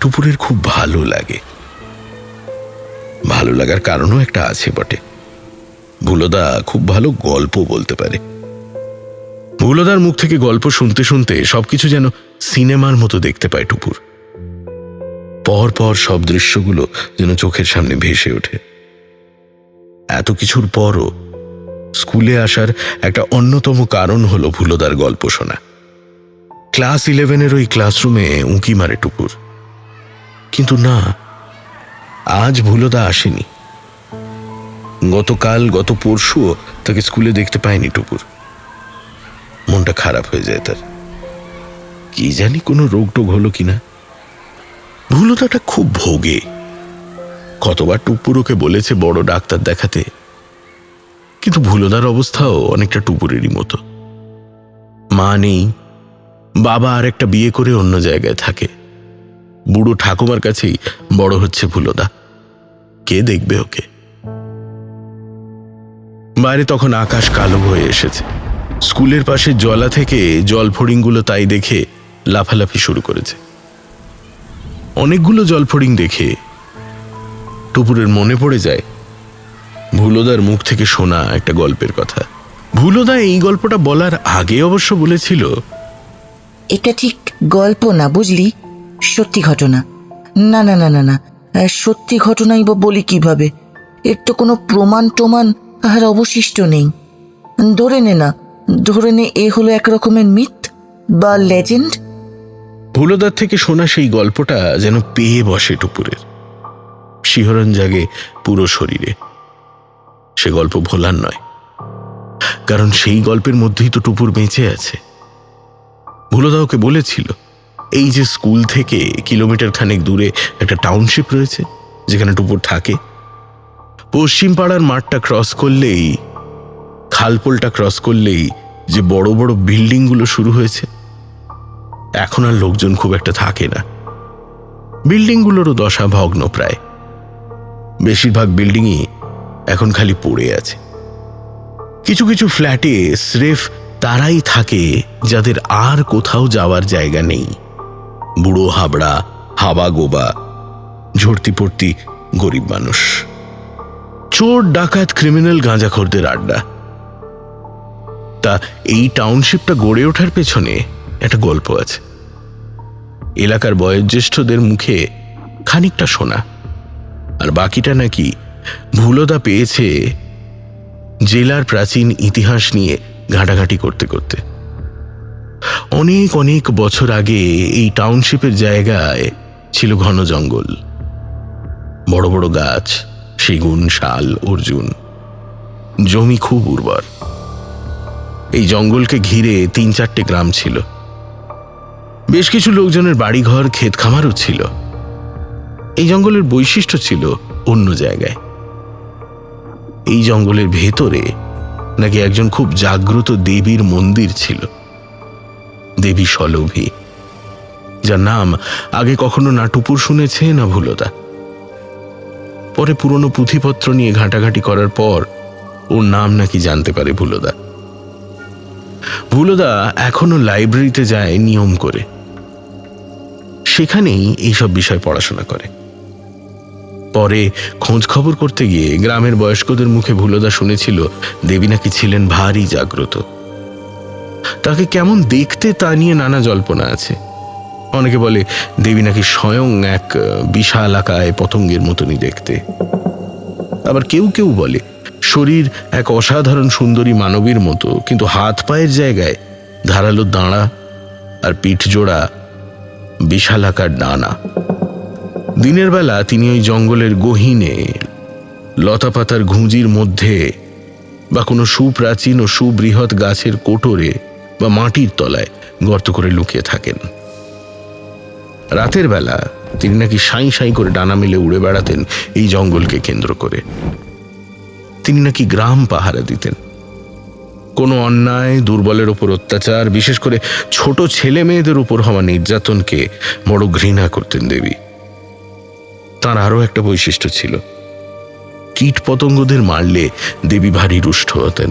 টুপুরের খুব ভালো লাগে। ভালো লাগার কারণও একটা আছে বটে। ভুলোদা খুব ভালো গল্প বলতে পারে। ভুলোদার মুখ থেকে গল্প শুনতে শুনতে সবকিছু যেন সিনেমার মতো দেখতে পায় টুপুর। পর পর সব দৃশ্যগুলো যেন চোখের সামনে ভেসে ওঠে। এত কিছুর পরও স্কুলে আসার একটা অন্যতম কারণ হলো ভুলোদার গল্প শোনা। ক্লাস 11-এর ওই ক্লাসরুমে উঁকি মারে টুপুর, কিন্তু না, আজ ভুলোদা আসেনি। গতকাল গত পরশুও তাকে স্কুলে দেখতে পায়নি টুপুর। মনটা খারাপ হয়ে যায় তার। কি জানি কোনো রোগ টোগ হলো কিনা। ভুলোদাটা খুব ভোগে। কতবার টুপুর ওকে বলেছে বড় ডাক্তার দেখাতে, কিন্তু ভুলোদার অবস্থাও অনেকটা টুপুরেরই মতো। মা নেই, বাবা আর একটা বিয়ে করে অন্য জায়গায় থাকে। বুড়ো ঠাকুমার কাছেই বড় হচ্ছে ভুলোদা। কে দেখবে ওকে? বাইরে তখন আকাশ কালো হয়ে এসেছে। স্কুলের পাশে জলা থেকে জলফড়িংগুলো তাই দেখে লাফালাফি শুরু করেছে। অনেকগুলো জলফড়িং দেখে টুপুরের মনে পড়ে যায় ভুলোদার মুখ থেকে শোনা একটা গল্পের কথা। ভুলোদা এই গল্পটা বলার আগে অবশ্য বলেছিল, এটা ঠিক গল্প না বুঝলি, সত্যি ঘটনা। না না না না না, সত্যি ঘটনাই বা বলি কিভাবে? এর তো কোনো প্রমাণ টমান আর অবশিষ্ট নেই। ধরে নে এ হলো এক রকমের মিথ বা লেজেন্ড। ভুলোদার থেকে শোনা সেই গল্পটা যেন পেয়ে বসে টুপুরের। শিহরণ জাগে পুরো শরীরে। সে গল্প ভোলার নয়, কারণ সেই গল্পের মধ্যেই তো টুপুর বেঁচে আছে। ভুলোদা ওকে বলেছিল, এই যে স্কুল থেকে কিলোমিটার খানেক দূরে একটা টাউনশিপ রয়েছে যেখানে টুপুর থাকে। পশ্চিম পাড়ার মাঠটা ক্রস করলেই, খালপোলটা ক্রস করলেই যে বড় বড় বিল্ডিংগুলো শুরু হয়েছে, এখন আর লোকজন খুব একটা থাকে না। বিল্ডিংগুলোরও দশা ভগ্ন প্রায়। বেশিরভাগ বিল্ডিংই এখন খালি পড়ে আছে। কিছু কিছু ফ্ল্যাটে স্রেফ তারাই থাকে যাদের আর কোথাও যাওয়ার জায়গা নেই। বুড়ো হাবড়া, হাবা গোবা, ঝর্তি পড়তি গরিব মানুষ, চোর ডাকাত ক্রিমিনাল গাঁজাখোরদের আড্ডা। তা এই টাউনশিপটা গড়ে ওঠার পেছনে একটা গল্প আছে। এলাকার বয়োজ্যেষ্ঠদের মুখে খানিকটা শোনা, আর বাকিটা নাকি ভুলোদা পেয়েছে জেলার প্রাচীন ইতিহাস নিয়ে ঘাঁটাঘাঁটি করতে করতে। অনেক অনেক বছর আগে এই টাউনশিপের জায়গায় ছিল ঘন জঙ্গল, বড় বড় গাছ, সেগুন, শাল, অর্জুন। জমি খুব উর্বর। এই জঙ্গলকে ঘিরে 3-4টে গ্রাম ছিল। বেশ কিছু লোকজনের বাড়িঘর, ক্ষেত খামারও ছিল। এই জঙ্গলের বৈশিষ্ট্য ছিল অন্য জায়গায়। এই জঙ্গলের ভেতরে নাকি একজন খুব জাগ্রত দেবীর মন্দির ছিল, দেবী সলভী, যার নাম আগে কখনো না টুপুর শুনেছে না ভুলোদা। পরে পুরনো পুঁথিপত্র নিয়ে ঘাঁটাঘাঁটি করার পর ওর নাম নাকি জানতে পারে ভুলোদা। ভুলোদা এখনো লাইব্রেরিতে যায় নিয়ম করে। সেখানেই এইসব বিষয় পড়াশোনা করে। পরে খোঁজ খবর করতে গিয়ে গ্রামের বয়স্কদের মুখে ভুলোদা শুনেছিল দেবী নাকি ছিলেন ভারী জাগ্রত। তাকে কেমন দেখতে তা নিয়ে নানা জল্পনা আছে। অনেকে বলে দেবী নাকি স্বয়ং এক বিশালাকায় পতঙ্গের মতনই দেখতে। আবার কেউ কেউ বলে শরীর এক অসাধারণ সুন্দরী মানবীর মতো, কিন্তু হাত পায়ের জায়গায় ধারালো দাঁড়া আর পিঠ জোড়া বিশালাকার ডানা। দিনের বেলা তিনি ওই জঙ্গলের গহীনে লতাপাতার ঘুঁজির মধ্যে বা কোনো সুপ্রাচীন ও সুবৃহৎ গাছের কোটরে বা মাটির তলায় গর্ত করে লুকিয়ে থাকেন। রাতের বেলা তিনি নাকি সাঁই সাঁই করে ডানা মেলে উড়ে বেড়াতেন এই জঙ্গলকে কেন্দ্র করে। তিনি নাকি গ্রাম পাহারা দিতেন। কোনো অন্যায়, দুর্বলের উপর অত্যাচার, বিশেষ করে ছোট ছেলে মেয়েদের উপর হওয়া নির্যাতনকে বড় ঘৃণা করতেন দেবী। তার আরও একটা বৈশিষ্ট্য ছিল, কীট পতঙ্গদের মারলে দেবী ভারী রুষ্ট হতেন।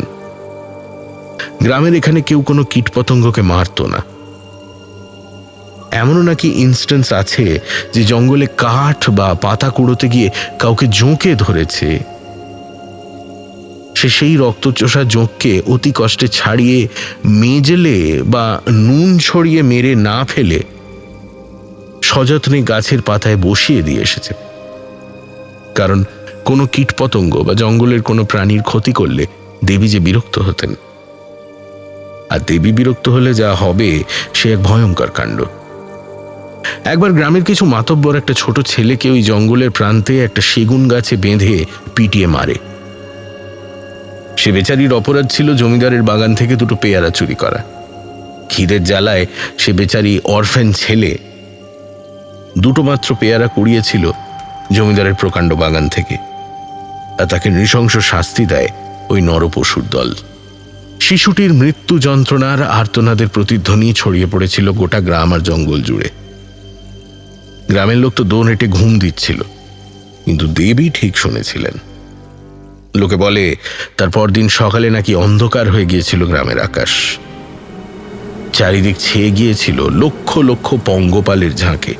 গ্রামের এখানে কেউ কোনো কীট পতঙ্গকে মারত না। এমনও নাকি ইনস্ট্যান্স আছে যে জঙ্গলে কাঠ বা পাতা কুড়োতে গিয়ে কাউকে জোঁকে ধরেছে, সে সেই রক্তচোষা জোঁককে অতি কষ্টে ছাড়িয়ে মেজলে বা নুন ছড়িয়ে মেরে না ফেলে সযত্নে গাছের পাতায় বসিয়ে দিয়ে এসেছে। কারণ কোনো কীটপতঙ্গ বা জঙ্গলের কোনো প্রাণীর ক্ষতি করলে দেবী যে বিরক্ত হতেন, আর দেবী বিরক্ত হলে যা হবে সে এক ভয়ঙ্কর কাণ্ড। একবার গ্রামের কিছু মাতব্বর একটা ছোট ছেলেকে ওই জঙ্গলের প্রান্তে একটা সেগুন গাছে বেঁধে পিটিয়ে মারে। সে বেচারির অপরাধ ছিল জমিদারের বাগান থেকে দুটো পেয়ারা চুরি করা। খিদের জ্বালায় সে বেচারি অরফেন ছেলে দুটো মাত্র পেয়ারা কুড়িয়েছিল জমিদারের প্রকাণ্ড বাগান থেকে, আর তাকে নৃশংস শাস্তি দেয় ওই নরপশুর দল। শিশুটির মৃত্যু যন্ত্রণার আর্তনাদের প্রতিধ্বনি ছড়িয়ে পড়েছিল গোটা গ্রাম আর জঙ্গল জুড়ে। গ্রামের লোক তো দোন হেঁটে ঘুম দিচ্ছিল, কিন্তু দেবী ঠিক শুনেছিলেন। লোকে বলে তার পরদিন সকালে নাকি অন্ধকার হয়ে গিয়েছিল গ্রামের আকাশ। চারিদিক ছেয়ে গিয়েছিল লক্ষ লক্ষ পঙ্গপালের ঝাঁকে।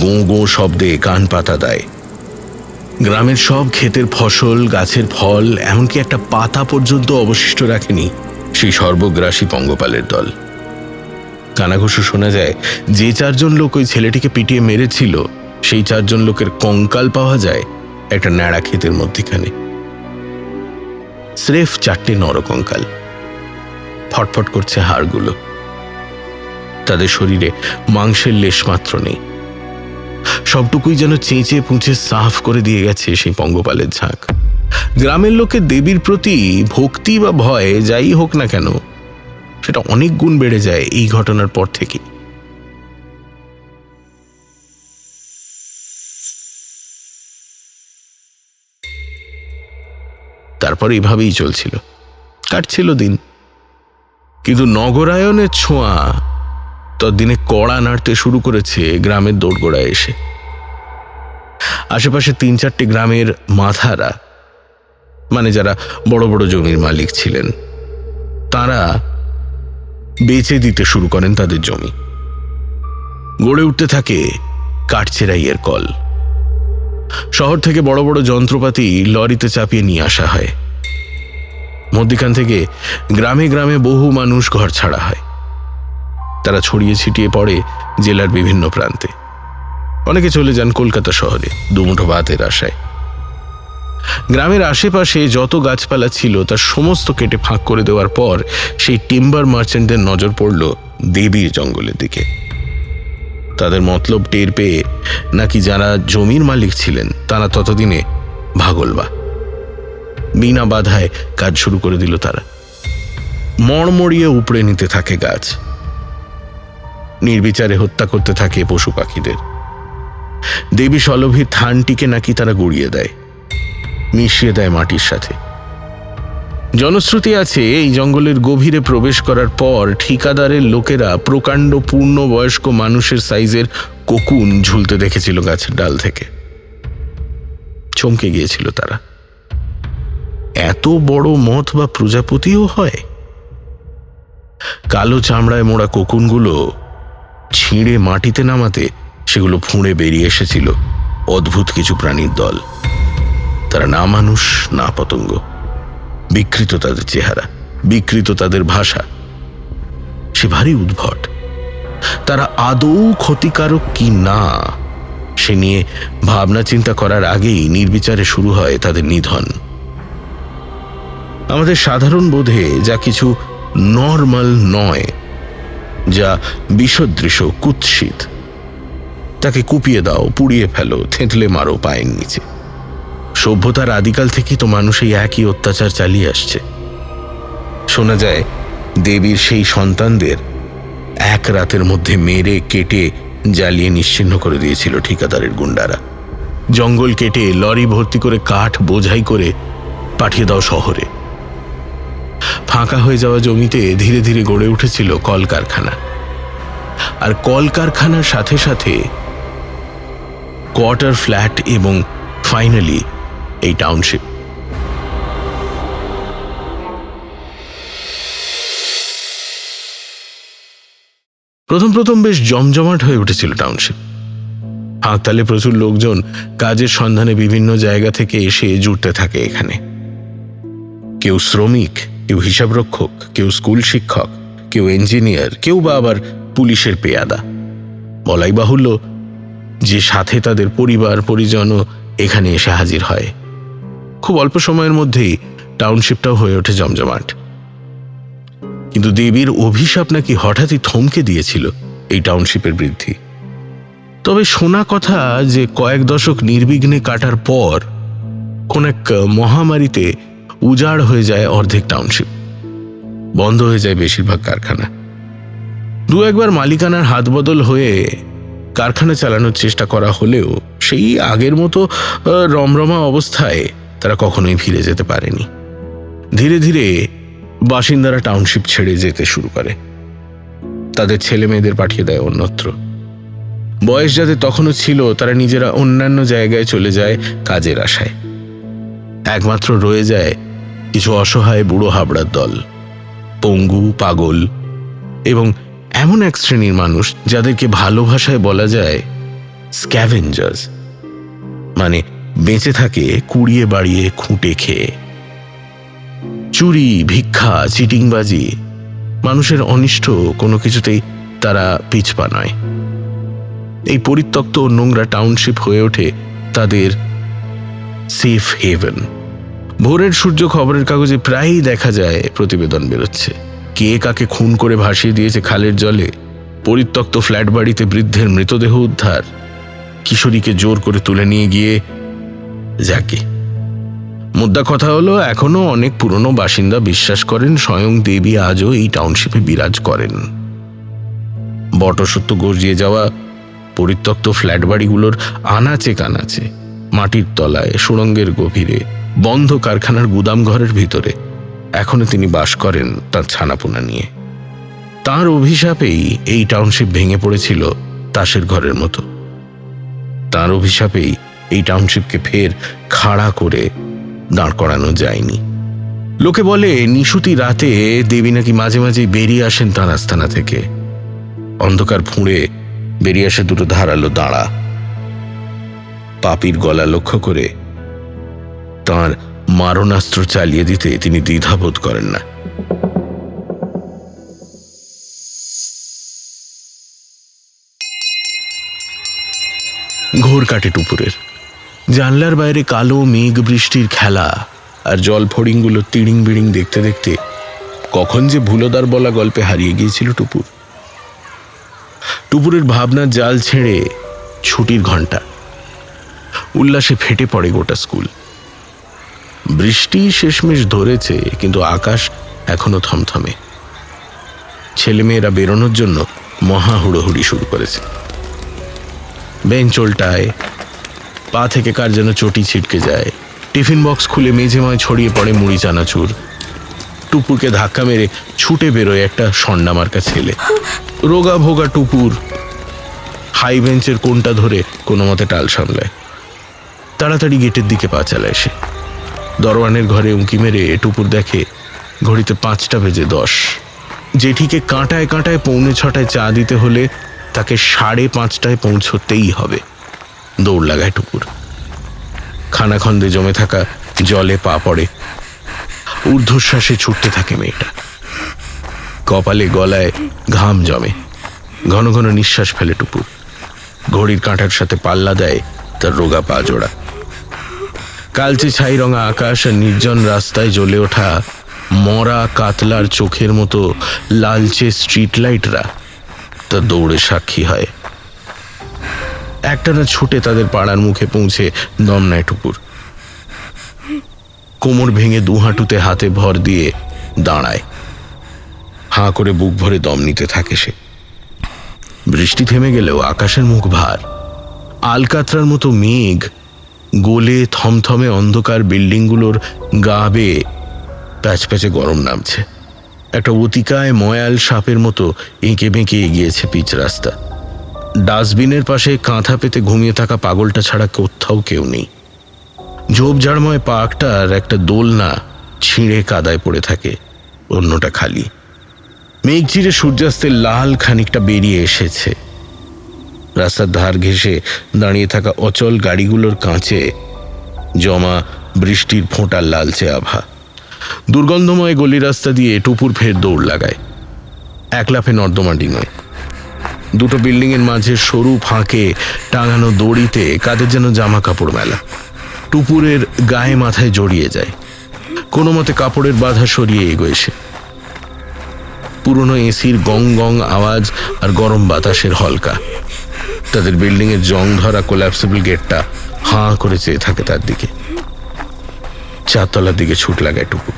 গোঁ গোঁ শব্দে কান পাতা দেয়। গ্রামের সব ক্ষেতের ফসল, গাছের ফল, এমনকি একটা পাতা পর্যন্ত অবশিষ্ট রাখেনি সেই সর্বগ্রাসী পঙ্গপালের দল। কানাঘুষো শোনা যায় যে 4 জন লোক ওই ছেলেটিকে পিটিয়ে মেরেছিল সেই 4 জন লোকের কঙ্কাল পাওয়া যায় একটা ন্যাড়া ক্ষেতের মধ্যিখানে। স্রেফ 4টে নরকঙ্কাল, ফটফট করছে হাড়গুলো। তাদের শরীরে মাংসের লেশ মাত্র নেই। সবটুকুই যেন চেঁচে পুঁচে সাফ করে দিয়ে গেছে সেই পঙ্গপালের ঝাঁক। গ্রামের লোকের দেবীর প্রতি ভক্তি বা ভয় যাই হোক না কেন, সেটা অনেক গুণ বেড়ে যায় এই ঘটনার পর থেকে। তারপর এভাবেই চলছিল, কাটছিল দিন। কিন্তু নগরায়নের ছোঁয়া ততদিনে কড়া নাড়তে শুরু করেছে গ্রামের দোরগোড়ায় এসে। আশেপাশে 3-4টে গ্রামের মাথারা, মানে যারা বড় বড় জমির মালিক ছিলেন, তারা বেচে দিতে শুরু করেন তাদের জমি। গড়ে উঠতে থাকে কাঠচেরাইয়ের কল। শহর থেকে বড় বড় যন্ত্রপাতি লরিতে চাপিয়ে নিয়ে আসা হয়। মধ্যখান থেকে গ্রামে গ্রামে বহু মানুষ ঘর ছাড়া হয়। তারা ছড়িয়ে ছিটিয়ে পড়ে জেলার বিভিন্ন প্রান্তে। অনেকে চলে যান কলকাতা শহরে দুমুঠো ভাতের আশায়। গ্রামের আশেপাশে যত গাছপালা ছিল তার সমস্ত কেটে ফাঁক করে দেওয়ার পর সেই টিম্বার মার্চেন্টদের নজর পড়ল দেবীর জঙ্গলের দিকে। তাদের মতলব টের পেয়ে নাকি যারা জমির মালিক ছিলেন তারা ততদিনে ভাগলবা বিনা বাধায় কাজ শুরু করে দিল। তারা মড়মড়িয়ে উপড়ে নিতে থাকে গাছ, নির্বিচারে হত্যা করতে থাকে পশু পাখিদের। দেবী সলভীর থানটিকে নাকি তারা গুড়িয়ে দেয়, মিশিয়ে দেয় মাটির সাথে। জনশ্রুতি আছে এই জঙ্গলের গভীরে প্রবেশ করার পর ঠিকাদারের লোকেরা প্রকাণ্ড পূর্ণবয়স্ক মানুষের সাইজের কোকুন ঝুলতে দেখেছিল গাছের ডাল থেকে। চমকে গিয়েছিল তারা, এত বড় মথ বা প্রজাপতিও হয়? কালো চামড়ায় মোড়া কোকুনগুলো ছিঁড়ে মাটিতে নামাতে সেগুলো ফুঁড়ে বেরিয়ে এসেছিল অদ্ভুত কিছু প্রাণীর দল। তারা না মানুষ না পতঙ্গ। বিকৃত তাদের চেহারা, বিকৃত তাদের ভাষা। সে ভারী উদ্ভট। তারা আদৌ ক্ষতিকারক কি না সে নিয়ে ভাবনা চিন্তা করার আগেই নির্বিচারে শুরু হয় তাদের নিধন। আমাদের সাধারণ বোধে যা কিছু নর্মাল নয়, যা বিসদৃশ, কুৎসিত, তাকে কুপিয়ে দাও, পুড়িয়ে ফেলো, থেঁতলে মারো পায়ের নিচে। সভ্যতার আদিকাল থেকেই তো মানুষ এই একই অত্যাচার চালিয়ে আসছে। শোনা যায় দেবীর সেই সন্তানদের এক রাতের মধ্যে মেরে কেটে জ্বালিয়ে নিশ্চিহ্ন করে দিয়েছিল ঠিকাদারের গুন্ডারা। জঙ্গল কেটে লরি ভর্তি করে কাঠ বোঝাই করে পাঠিয়ে দাও শহরে। ফাঁকা হয়ে যাওয়া জমিতে ধীরে ধীরে গড়ে উঠেছিল কলকারখানা, আর কলকারখানার সাথে সাথে কোয়ার্টার ফ্ল্যাট এবং ফাইনালি এই টাউনশিপ। প্রথম প্রথম বেশ জমজমাট হয়ে উঠেছিল টাউনশিপ। হাততালে প্রচুর লোকজন কাজের সন্ধানে বিভিন্ন জায়গা থেকে এসে জুটতে থাকে এখানে। কেউ শ্রমিক, কেউ হিসাবরক্ষক, কেউ স্কুল শিক্ষক, কেউ ইঞ্জিনিয়ার, কেউ বা আবার পুলিশের পেয়াদা। বলাই বাহুল্য যে সাথে তাদের পরিবার পরিজনও এখানে এসে হাজির হয়। খুব অল্প সময়ের মধ্যেই টাউনশিপটাও হয়ে ওঠে জমজমাট। কিন্তু দেবীর অভিশাপ নাকি হঠাৎই থমকে দিয়েছিল এই টাউনশিপের বৃদ্ধি। তবে শোনা কথা যে কয়েক দশক নির্বিঘ্নে কাটার পর কোন এক মহামারীতে উজাড় হয়ে যায় অর্ধেক টাউনশিপ, বন্ধ হয়ে যায় বেশিরভাগ কারখানা। দু একবার মালিকানার হাত বদল হয়ে কারখানা চালানোর চেষ্টা করা হলেও সেই আগের মতো রমরমা অবস্থায় তারা কখনোই ফিরে যেতে পারেনি। ধীরে ধীরে বাসিন্দারা টাউনশিপ ছেড়ে যেতে শুরু করে। তাদের ছেলে মেয়েদের পাঠিয়ে দেয় অন্যত্র। বয়স যাদের তখনও ছিল তারা নিজেরা অন্যান্য জায়গায় চলে যায় কাজের আশায়। একমাত্র রয়ে যায় কিছু অসহায় বুড়ো হাবড়ার দল, পঙ্গু, পাগল এবং এমন এক শ্রেণীর মানুষ যাদেরকে ভালো ভাষায় বলা যায় স্ক্যাভেঞ্জার্স, মানে বেঁচে থাকে কুড়িয়ে বাড়িয়ে খুঁটে খেয়ে। চুরি, ভিক্ষা, চিটিংবাজি, মানুষের অনিষ্ট কোনো কিছুতেই তারা পিছপা নয়। এই পরিত্যক্ত ও নোংরা টাউনশিপ হয়ে ওঠে তাদের সেফ হেভেন। ভোরের সূর্য খবরের কাগজে প্রায়ই দেখা যায় প্রতিবেদন বেরোচ্ছে। কে কাকে খুন করে ভাসিয়ে দিয়েছে খালের জলে, পরিত্যক্ত ফ্ল্যাট বাড়িতে বৃদ্ধের মৃতদেহ উদ্ধার, কিশোরীকে জোর করে তুলে নিয়ে গিয়ে যাকে। মুদ্রা কথা হলো এখনো অনেক পুরনো বাসিন্দা বিশ্বাস করেন স্বয়ং দেবী আজও এই টাউনশিপে বিরাজ করেন। বটসত্ত্ব গর্জিয়ে যাওয়া পরিত্যক্ত ফ্ল্যাট বাড়িগুলোর আনাচে কানাচে, মাটির তলায়, সুড়ঙ্গের গভীরে, বন্ধ কারখানার গুদাম ঘরের ভিতরে এখনো তিনি বাস করেন তার ছানাপোনা নিয়ে। তার অভিশাপেই এই টাউনশিপ ভেঙে পড়েছিল তাসের ঘরের মতো। তার অভিশাপেই এই টাউনশিপকে ফের খাড়া করে দাঁড় করানো যায়নি। লোকে বলে নিশুতি রাতে দেবী নাকি মাঝে মাঝে বেরিয়ে আসেন তাঁর আস্তানা থেকে। অন্ধকার ফুঁড়ে বেরিয়ে আসে দুটো ধারালো দাঁড়া। পাপীর গলা লক্ষ্য করে তাঁর মারণাস্ত্র চালিয়ে দিতে তিনি দ্বিধাবোধ করেন না। ঘোর কাটে টুপুরের। জানলার বাইরে কালো মেঘ বৃষ্টির খেলা আর জল ফড়িংগুলো তিড়িং বিড়িং দেখতে দেখতে কখন যে ভুলোদার বলা গল্পে হারিয়ে গিয়েছিল টুপুর। টুপুরের ভাবনার জাল ছেড়ে ছুটির ঘণ্টা। উল্লাসে ফেটে পড়ে গোটা স্কুল। বৃষ্টি শেষমেশ ধরেছে, কিন্তু আকাশ এখনো থমথমে। ছেলেমেয়েরা বেরোনোর জন্য মহা হুড়োহুড়ি শুরু করেছে। বেঞ্চ উল্টায়, পা থেকে কার যেন চটি ছিটকে যায়। টিফিন বক্স খুলে মেঝেময় ছড়িয়ে পড়ে মুড়ি চানাচুর। টুপুরকে ধাক্কা মেরে ছুটে বেরোয় একটা সন্ডা মার্কা ছেলে। রোগা ভোগা টুপুর হাই বেঞ্চের কোণটা ধরে কোনো মতে টাল সামলায়। তাড়াতাড়ি গেটের দিকে পা চালায় সে। দরওয়ানের ঘরে উঁকি মেরে টুপুর দেখে ঘড়িতে 5:10। জেঠিকে কাঁটায় কাঁটায় 6:45 চা দিতে হলে তাকে 5:30 পৌঁছতেই হবে। দৌড় লাগায় টুপুর। খানাখন্দে জমে থাকা জলে পা পড়ে, ঊর্ধ্বশ্বাসে ছুটতে থাকে মেয়েটা। কপালে গলায় ঘাম জমে, ঘন ঘন নিঃশ্বাস ফেলে টুপুর। ঘড়ির কাঁটার সাথে পাল্লা দেয় তার রোগা পা জোড়া। কালচে ছাই রঙা আকাশ আর নির্জন রাস্তায় জ্বলে ওঠা মরা কাতলার চোখের মতো লালচে স্ট্রিট লাইটরা তার দৌড়ে সাক্ষী হয়। একটানা ছুটে তাদের পাড়ার মুখে পৌঁছে দম নেয় টুপুর। কোমর ভেঙে দু হাঁটুতে হাতে ভর দিয়ে দাঁড়ায়, হাঁ করে বুক ভরে দম নিতে থাকে সে। বৃষ্টি থেমে গেলেও আকাশের মুখ ভার। আলকাতরার মতো মেঘ গোলে থমথমে অন্ধকার বিল্ডিংগুলোর গা বেয়ে প্যাচপ্যাচে গরম নামছে। একটা অতিকায় ময়াল সাপের মতো এঁকে বেঁকে এগিয়েছে পিচ রাস্তা। ডাস্টবিনের পাশে কাঁথা পেতে ঘুমিয়ে থাকা পাগলটা ছাড়া কোথাও কেউ নেই। ঝোপঝাড়ময় পার্কটার একটা দোলনা ছিঁড়ে কাদায় পড়ে থাকে, অন্যটা খালি। মেঘ চিরে সূর্যাস্তের লাল খানিকটা বেরিয়ে এসেছে। রাস্তার ধার ঘেঁষে দাঁড়িয়ে থাকা অচল গাড়িগুলোর কাঁচে জমা বৃষ্টির ফোঁটার লালচে আভা। দুর্গন্ধময় গলি রাস্তা দিয়ে টুপুর ফের দৌড় লাগায়। এক লাফে নর্দমা ডিঙোয়। দুটো বিল্ডিংয়ের মাঝে সরু ফাঁকে টাঙানো দড়িতে কাদের যেন জামা কাপড় মেলা। টুপুরের গায়ে মাথায় জড়িয়ে যায়। কোনো মতে কাপড়ের বাধা সরিয়ে এগোয় সে। পুরনো এসির গং গং আওয়াজ আর গরম বাতাসের হলকা। তাদের বিল্ডিংয়ের জং ধরা কোল্যাপসেবল গেটটা হাঁ করে চেয়ে থাকে তার দিকে। চারতলার দিকে ছুট লাগায় টুকু।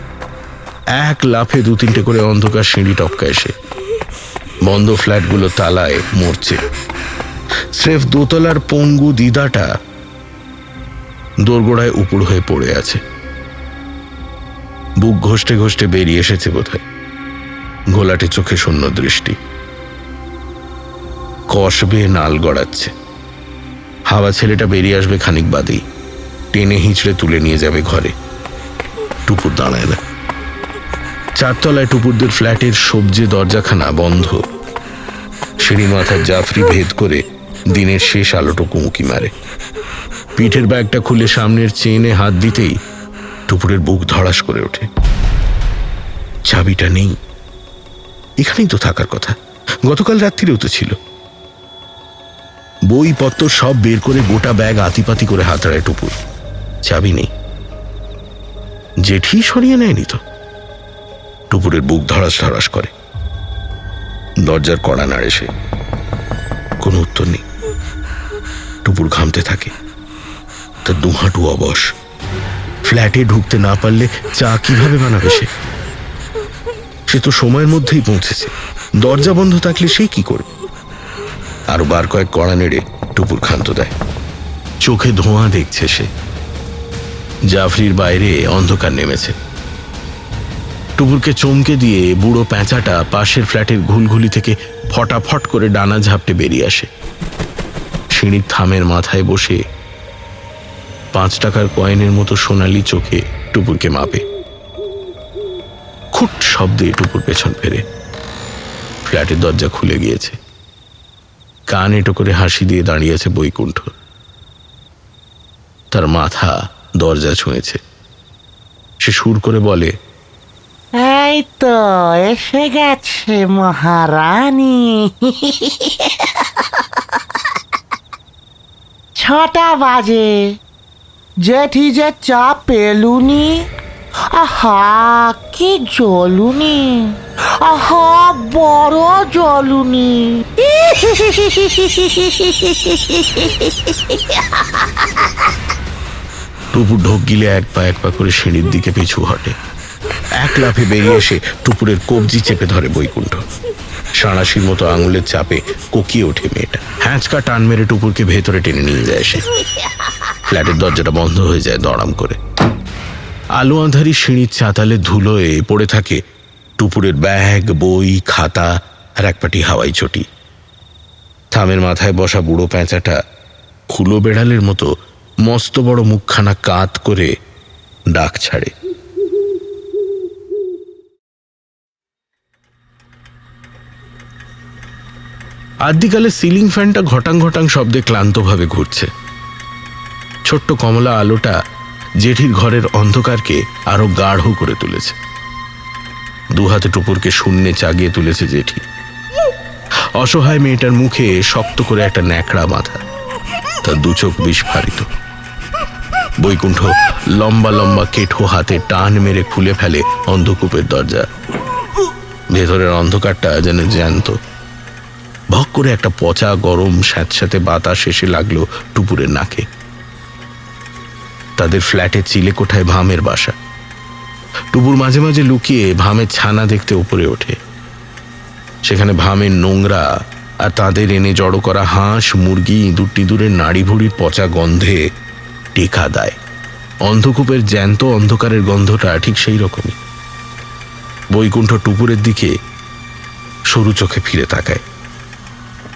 এক লাফে দু তিনটে করে অন্ধকার সিঁড়ি টপকায় সে। বন্ধ ফ্ল্যাটগুলো তালায় মরছে। স্রেফ দোতলার পঙ্গু দিদাটা দোরগোড়ায় উপুড় হয়ে পড়ে আছে। বুক ঘষ্টে ঘষ্টে বেরিয়ে এসেছে বোধহয়। ঘোলাটে চোখে শূন্য দৃষ্টি। কষ বেয়ে নাল গড়াচ্ছে। হাওয়া ছেলেটা বেরিয়ে আসবে খানিক বাদেই, টেনে হিঁচড়ে তুলে নিয়ে যাবে ঘরে। টুপুর দাঁড়ায় না। চারতলায় টুপুরদের ফ্ল্যাটের সবজি দরজাখানা বন্ধ। সিঁড়ি মাথার জাফরি ভেদ করে দিনের শেষ আলোটুকু উঁকি মারে। পিঠের ব্যাগটা খুলে সামনের চেনে হাত দিতেই টুপুরের বুক ধড়াস করে ওঠে। চাবিটা নেই। এখানেই তো থাকার কথা, গতকাল রাত্রিরেও তো ছিল। বইপত্র সব বের করে গোটা ব্যাগ আতিপাতি করে হাতড়ায় টুপুর। চাবি নেই। জেঠি সরিয়ে নেয়নি তো। টুপুরের বুক ধড়াস ধড়াস করে। দরজার কড়া নাড়ে সে। কোনো উত্তর নেই। টুপুর ঘামতে থাকে। তার দু হাঁটু অবশ। ফ্ল্যাটে ঢুকতে না পারলে চা কিভাবে বানাবে সে? সে তো সময়ের মধ্যেই পৌঁছেছে। দরজা বন্ধ থাকলে সে কি করবে? আরো বার কয়েক কড়া নেড়ে টুপুর ক্ষান্ত দেয়। চোখে ধোঁয়া দেখছে সে। জাফরির বাইরে অন্ধকার নেমেছে। টুপুরকে চমকে দিয়ে বুড়ো প্যাঁচাটা পাশের ফ্ল্যাটের ঘুলঘুলি থেকে ফটাফট করে ডানা ঝাপটে বেরিয়ে আসে। সিঁড়ির থামের মাথায় বসে 5 টাকার কয়েনের মতো সোনালি চোখে টুপুরকে মাপে। খুট শব্দে টুপুর পেছন ফেরে। ফ্ল্যাটের দরজা খুলে গিয়েছে। কান এঁটো করে হাসি দিয়ে দাঁড়িয়েছে বৈকুণ্ঠ। তার মাথা দরজা ছুঁয়েছে। সে সুর করে বলে, এই তো এসে গেছে মহারানী। 6টা বাজে, জেঠি যে চা পেলুনি। আহা কি জ্বলুনি, আহা বড় জ্বলুনি। টুপুর ঢোক গিলে এক পা করে সিঁড়ির দিকে পিছু হটে। এক লাফে বেরিয়ে এসে টুপুরের কবজি চেপে ধরে বৈকুণ্ঠ। সাঁড়াশির মতো আঙুলের চাপে কোকিয়ে ওঠে মেয়েটা। হ্যাঁচকা টান মেরে টুপুরকে ভেতরে টেনে নিয়ে যায় সে। ফ্ল্যাটের দরজাটা বন্ধ হয়ে যায় দড়াম করে। আলো আঁধারি সিঁড়ির চাতালে ধুলোয় পড়ে থাকে টুপুরের ব্যাগ, বই, খাতা আর এক পাটি হাওয়াই চটি। থামের মাথায় বসা বুড়ো প্যাঁচাটা খুলো বেড়ালের মতো মস্ত বড় মুখখানা কাত করে ডাক ছাড়ে। আদ্যিকালে সিলিং ফ্যানটা ঘটাং ঘটাং শব্দে ক্লান্তভাবে ঘুরছে। ছোট্ট কমলা আলোটা জেঠির ঘরের অন্ধকারকে আরো গাঢ় করে তুলেছে। দুহাতে টুপুরকে শূন্যে চাগিয়ে তুলেছে জেঠি। অসহায় মেয়েটার মুখে শক্ত করে একটা ন্যাকড়া মাথা, তার দু চোখ বিস্ফারিত। বৈকুণ্ঠ লম্বা লম্বা কেঠো হাতে টান মেরে খুলে ফেলে অন্ধকূপের দরজা। ভেতরের অন্ধকারটা যেন জ্যান্ত। ভক করে একটা পচা গরম স্যাঁতস্যাঁতে বাতাস এসে লাগলো টুপুরের নাকে। তাদের ফ্ল্যাটের চিলে কোঠায় ভামের বাসা। টুপুর মাঝে মাঝে লুকিয়ে ভামের ছানা দেখতে উপরে ওঠে। সেখানে ভামের নোংরা আর তাদের এনে জড়ো করা হাঁস, মুরগি, ইঁদুর টিঁদুরের নাড়ি ভুড়ির পচা গন্ধে টেকা দেয়। অন্ধকূপের জ্যান্ত অন্ধকারের গন্ধটা ঠিক সেই রকমই। বৈকুণ্ঠ টুপুরের দিকে সরু চোখে ফিরে তাকায়,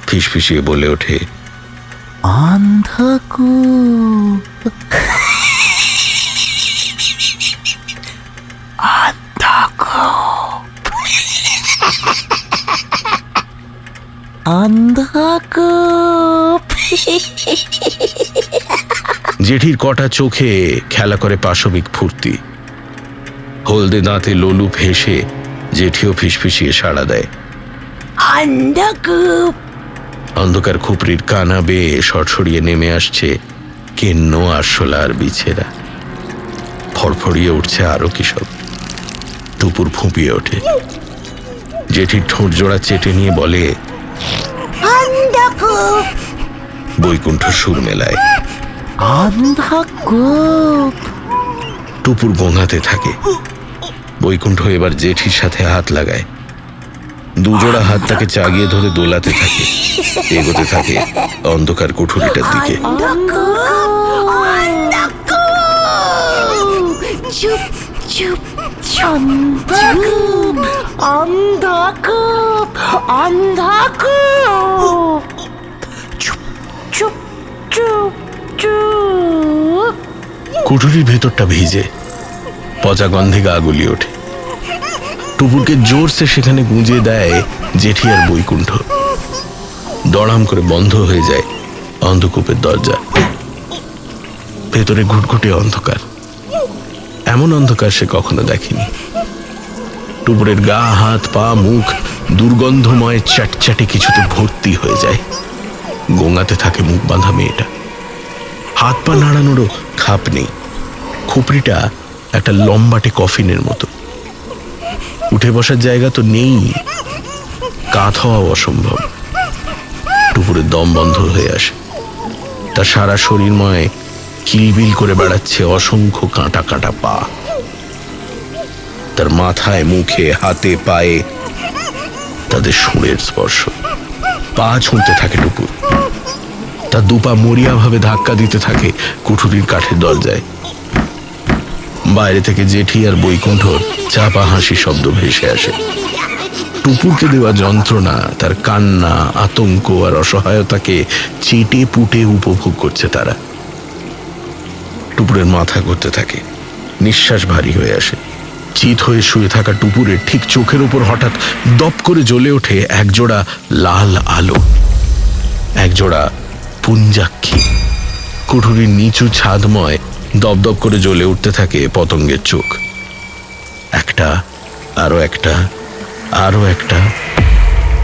ফিসফিসিয়ে বলে ওঠে, অন্ধকূপ, অন্ধকূপ। জেঠির কটা চোখে খেলা করে পাশবিক ফুর্তি। হলদে দাঁতে লোলুপ হেসে জেঠিও ফিসফিসিয়ে সাড়া দেয়, অন্ধকূপ। অন্ধকার খুপরির কানা বেয়ে সরসরিয়ে নেমে আসছে কেন্ন আরশোলার বিছেরা। ফড়ফড়িয়ে উঠছে আরো কি সব। টুপুর ফুঁপিয়ে ওঠে। জেঠির ঠোঁট জোড়া চেটে নিয়ে বলে, অন্ধকূপ। বৈকুণ্ঠ সুর মেলায়, অন্ধকূপ। টুপুর গোঙাতে থাকে। বৈকুণ্ঠ এবার জেঠির সাথে হাত লাগায়। দুজোড়া হাত তাকে চাগিয়ে ধরে দোলাতে থাকে, এগোতে থাকে অন্ধকার কুঠুরিটার দিকে। চুপ চুপ অন্ধকূপ, অন্ধকূপ, অন্ধকূপ। চুপ চুপ চুপ চুপ। কুঠুরির ভেতরটা ভিজে, পচা গন্ধে গা গুলিয়ে ওঠে। টুপুরকে জোরসে সেখানে গুঁজে দেয় জেঠি আর বৈকুণ্ঠ। দড়াম করে বন্ধ হয়ে যায় অন্ধকূপের দরজা। ভেতরে ঘুটঘুটে অন্ধকার, এমন অন্ধকার সে কখনো দেখেনি। টুপুরের গা, হাত, পা, মুখ দুর্গন্ধময় চ্যাটচ্যাটে কিছুতে ভর্তি হয়ে যায়। গোঙাতে থাকে মুখ বাঁধা মেয়েটা। হাত পা নাড়ানোরও খাপ নেই। খুপড়িটা একটা লম্বাটে কফিনের মতো। উঠে বসার জায়গা তো নেই, কাত হওয়া অসম্ভব। টুপুরের দম বন্ধ হয়ে আসে। তার সারা শরীরময় কিলবিল করে বেড়াচ্ছে অসংখ্য কাঁটা কাঁটা পা। তার মাথায়, মুখে, হাতে, পায়ে তাদের সুরের স্পর্শ। পা ছুঁতে থাকে টুপুর। তার দুপা মরিয়া ভাবে ধাক্কা দিতে থাকে কুঠুরির কাঠের দরজায়। বাইরে থেকে জেঠি আর বৈকুণ্ঠর চাপা হাসি শব্দ ভেসে আসে। টুপুরকে দেওয়া যন্ত্রণা, তার কান্না, আতঙ্ক আর অসহায়তাকে চেটে পুটে উপভোগ করছে তারা। টুপুরের মাথা ঘুরতে থাকে, নিঃশ্বাস ভারী হয়ে আসে। চিত হয়ে শুয়ে থাকা টুপুরের ঠিক চোখের উপর হঠাৎ দপ করে জ্বলে ওঠে একজোড়া লাল আলো, একজোড়া পুঞ্জাক্ষী। কুঠুরির নিচু ছাদময় দপদপ করে জ্বলে উঠতে থাকে পতঙ্গের চোখ। একটা, আরো একটা, আরো একটা।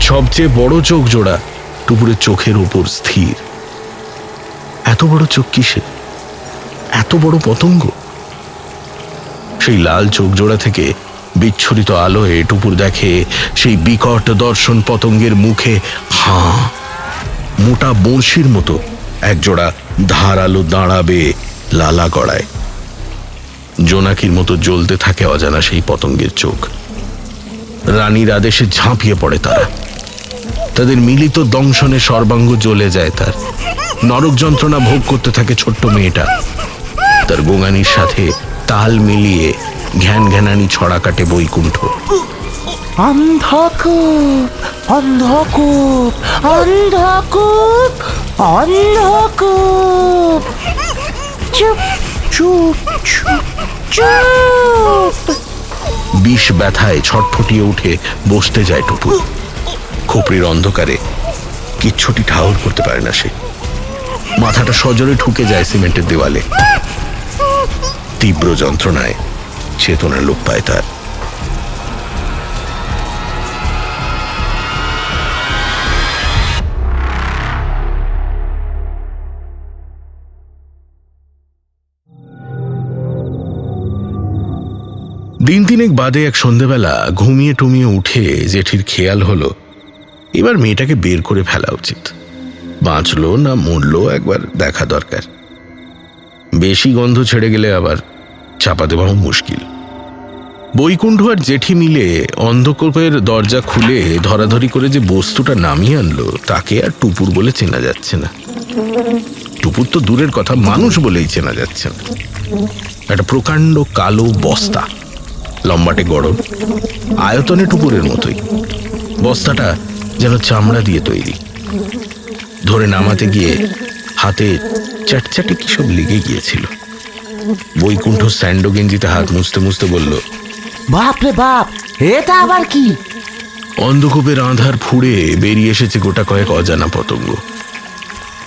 সবচেয়ে বড় চোখ জোড়া টুপুরের চোখের উপর স্থির। এত বড় চোখ কিসে? এত বড় পতঙ্গ? সেই লাল চোখ জোড়া থেকে বিচ্ছুরিত আলোয় টুপুর দেখে সেই বিকট দর্শন পতঙ্গের মুখে হাঁ, মোটা বড়শির মতো একজোড়া ধারালো দাঁড়াবে লালা গড়ায়। জোনাকির মতো জ্বলতে থাকে অজানা সেই পতঙ্গের চোখ। রানীর আদেশে ঝাঁপিয়ে পড়ে তারা। তাদের মিলিত দংশনে সর্বাঙ্গ জ্বলে যায় তার। নরক যন্ত্রণা ভোগ করতে থাকে ছোট্ট মেয়েটা। তার গোঙানির সাথে তাল মিলিয়ে ঘ্যান ঘ্যানানি ছড়া কাটে বৈকুণ্ঠ। অন্ধকূপ, অন্ধকূপ, অন্ধকূপ, অন্ধকূপ। চুপ চুপ চুপ চুপ। বিষ ব্যথায় ছটফটিয়ে উঠে বসতে যায় টুপুর। খুপড়ির অন্ধকারে কিচ্ছুটি ঠাউর করতে পারে না সে। মাথাটা সজোরে ঠুকে যায় সিমেন্টের দেওয়ালে। তীব্র যন্ত্রণায় চেতনা লোপ পায় তার। দিন তিনেক বাদে এক সন্ধেবেলা ঘুমিয়ে টুমিয়ে উঠে জেঠির খেয়াল হলো এবার মেয়েটাকে বের করে ফেলা উচিত। বাঁচলো না মরলো একবার দেখা দরকার। বেশি গন্ধ ছেড়ে গেলে আবার চাপা দেওয়াও মুশকিল। বৈকুণ্ঠ আর জেঠি মিলে অন্ধকূপের দরজা খুলে ধরাধরি করে যে বস্তুটা নামিয়ে আনলো তাকে আর টুপুর বলে চেনা যাচ্ছে না। টুপুর তো দূরের কথা, মানুষ বলেই চেনা যাচ্ছে না। একটা প্রকাণ্ড কালো বস্তা, লম্বাটে গড়ন, আয়তনে টুপুরের মতোই। বস্তাটা যেন চামড়া দিয়ে তৈরি। ধরে নামাতে গিয়ে হাতে চ্যাটচ্যাটে কি সব লেগে গিয়েছিল। বৈকুণ্ঠ স্যান্ডো গেঞ্জিতে হাত মুছতে মুছতে বলল, বাপ রে বাপ, এটা আবার কি? অন্ধকূপের আঁধার ফুঁড়ে বেরিয়ে এসেছে গোটা কয়েক অজানা পতঙ্গ।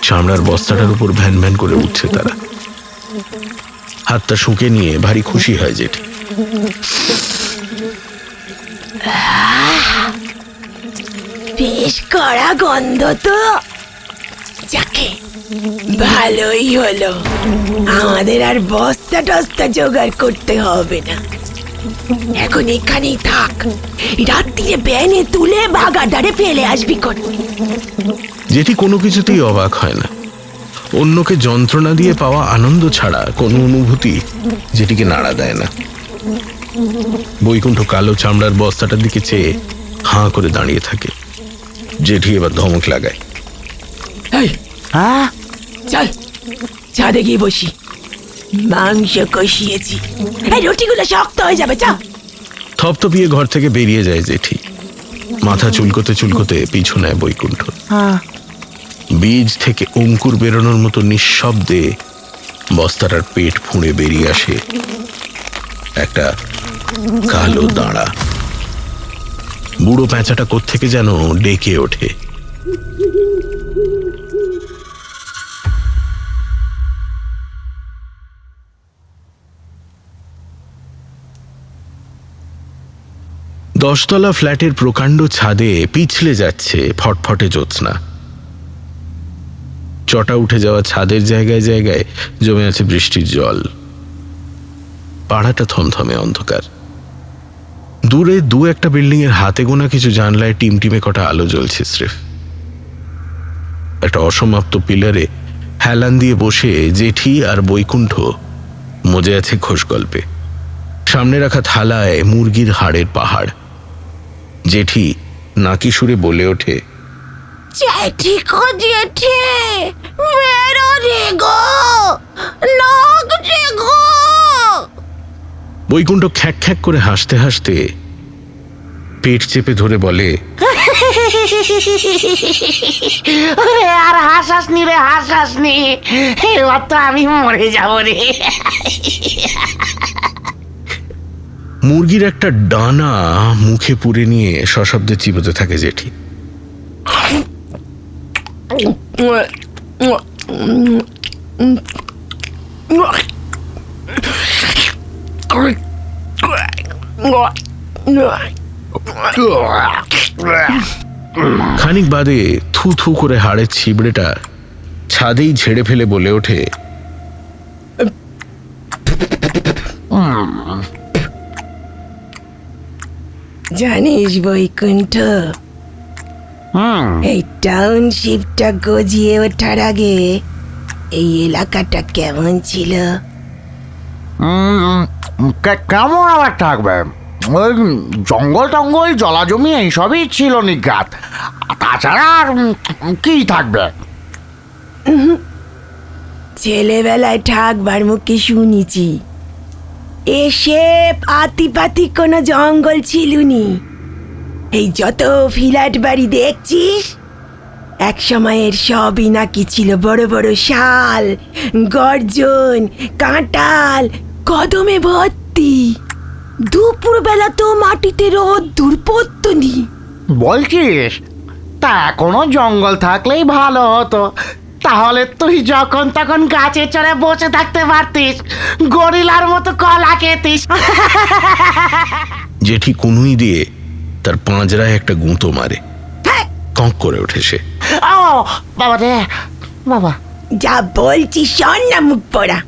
চামড়ার বস্তাটার উপর ভ্যান ভ্যান করে উঠছে তারা। হাতটা শুকে নিয়ে ভারী খুশি হয় জেঠি। বেশ কড়া গন্ধ তো। যাকে ভালোই হলো, আমাদের আর বস্তা টস্তা জোগাড় করতে হবে না। এখন এখানেই থাক, রাত্রিরে ব্যানে তুলে বাগাদারে ফেলে আসবি কোন। জেঠি কোনো কিছুতেই অবাক হয় না। অন্যকে যন্ত্রণা দিয়ে পাওয়া আনন্দ ছাড়া কোনো অনুভূতি যেটিকে নাড়া দেয় না। বৈকুণ্ঠ কালো চামড়ার বস্তাটার দিকে চেয়ে হাঁ করে দাঁড়িয়ে থাকে। জেঠি এবার ধমক লাগায়, হ্যাঁ, চল ছাদে গিয়ে বসি, মাংস কষিয়েছি। এই রুটিগুলো শক্ত হয়ে যাবে, চল। থপথপিয়ে ঘর থেকে বেরিয়ে যায় জেঠি। মাথা চুলকোতে চুলকোতে পিছু নেয় বৈকুণ্ঠ। বীজ থেকে অঙ্কুর বেরোনোর মতো নিঃশব্দে বস্তাটার পেট ফুঁড়ে বেরিয়ে আসে একটা কালো দাঁড়া। বুড়ো প্যাঁচাটা কোত্থেকে যেন ডেকে ওঠে। দশতলা ফ্ল্যাটের প্রকাণ্ড ছাদে পিছলে যাচ্ছে ফটফটে জ্যোৎস্না। চটা উঠে যাওয়া ছাদের জায়গায় জায়গায় জমে আছে বৃষ্টির জল। পাড়াটা থমথমে অন্ধকার। দূরে দু একটা বিল্ডিং এর হাতে গোনা কিছু জানলায় টিমটিমে কটা আলো জ্বলছে স্রেফ। একটা অসমাপ্ত পিলারে হেলান দিয়ে বসে জেঠি আর বৈকুণ্ঠ মজে আছে খোশ গল্পে। সামনে রাখা থালায় মুরগির হাড়ের পাহাড়। জেঠি নাকি সুরে বলে ওঠে, জেঠি গো জেঠি, বেরো রে গো, লাগছে গো। বৈকুণ্ঠ খ্যাক খ্যাক করে হাসতে হাসতে পেট চেপে ধরে বলে, আর হাসাসনি রে, হাসাসনি, এবার তো আমি মরে যাবো রে। মুরগির একটা ডানা মুখে পুরে নিয়ে সশব্দে চিবোতে থাকে জেঠি। খানিক বাদে থু থু করে হাড়ের ছিবড়েটা ছাদেই ঝেড়ে ফেলে বলে ওঠে, জানিস বৈকুণ্ঠ, এই টাউনশিপটা গজিয়ে ওঠার আগে এই এলাকাটা কেমন ছিল? কেমন আবার থাকবে? ওই জঙ্গল টঙ্গল জলা জমি এইসবই ছিল নিঘাত। তাছাড়া আর কি থাকবে? ছেলেবেলায় ঠাকবার মুখে শুনেছি এসে পাতি পাতি কোনো জঙ্গল ছিলুনি। এই যত ফ্ল্যাট বাড়ি দেখছিস, এক সময়ের সবই নাকি ছিল বড় বড় শাল, গর্জন, কাঁঠাল, কদমে ভর্তি। দুপুরবেলা তো মাটিতে রোদ্দুর পড়তনি। বলছিস? তা এখনো জঙ্গল থাকলেই ভালো হতো। তাহলে তুই যখন তখন গাছে চড়ে বসে থাকতে পারতিস, গরিলার মতো কলা খেতিস। জেঠি কুনুই দিয়ে তার পাঁজরায় একটা গুঁতো মারে। কঁক করে ওঠে সে। ও বাবা রে বাবা। যা বলছি শোন না মুখ পড়া,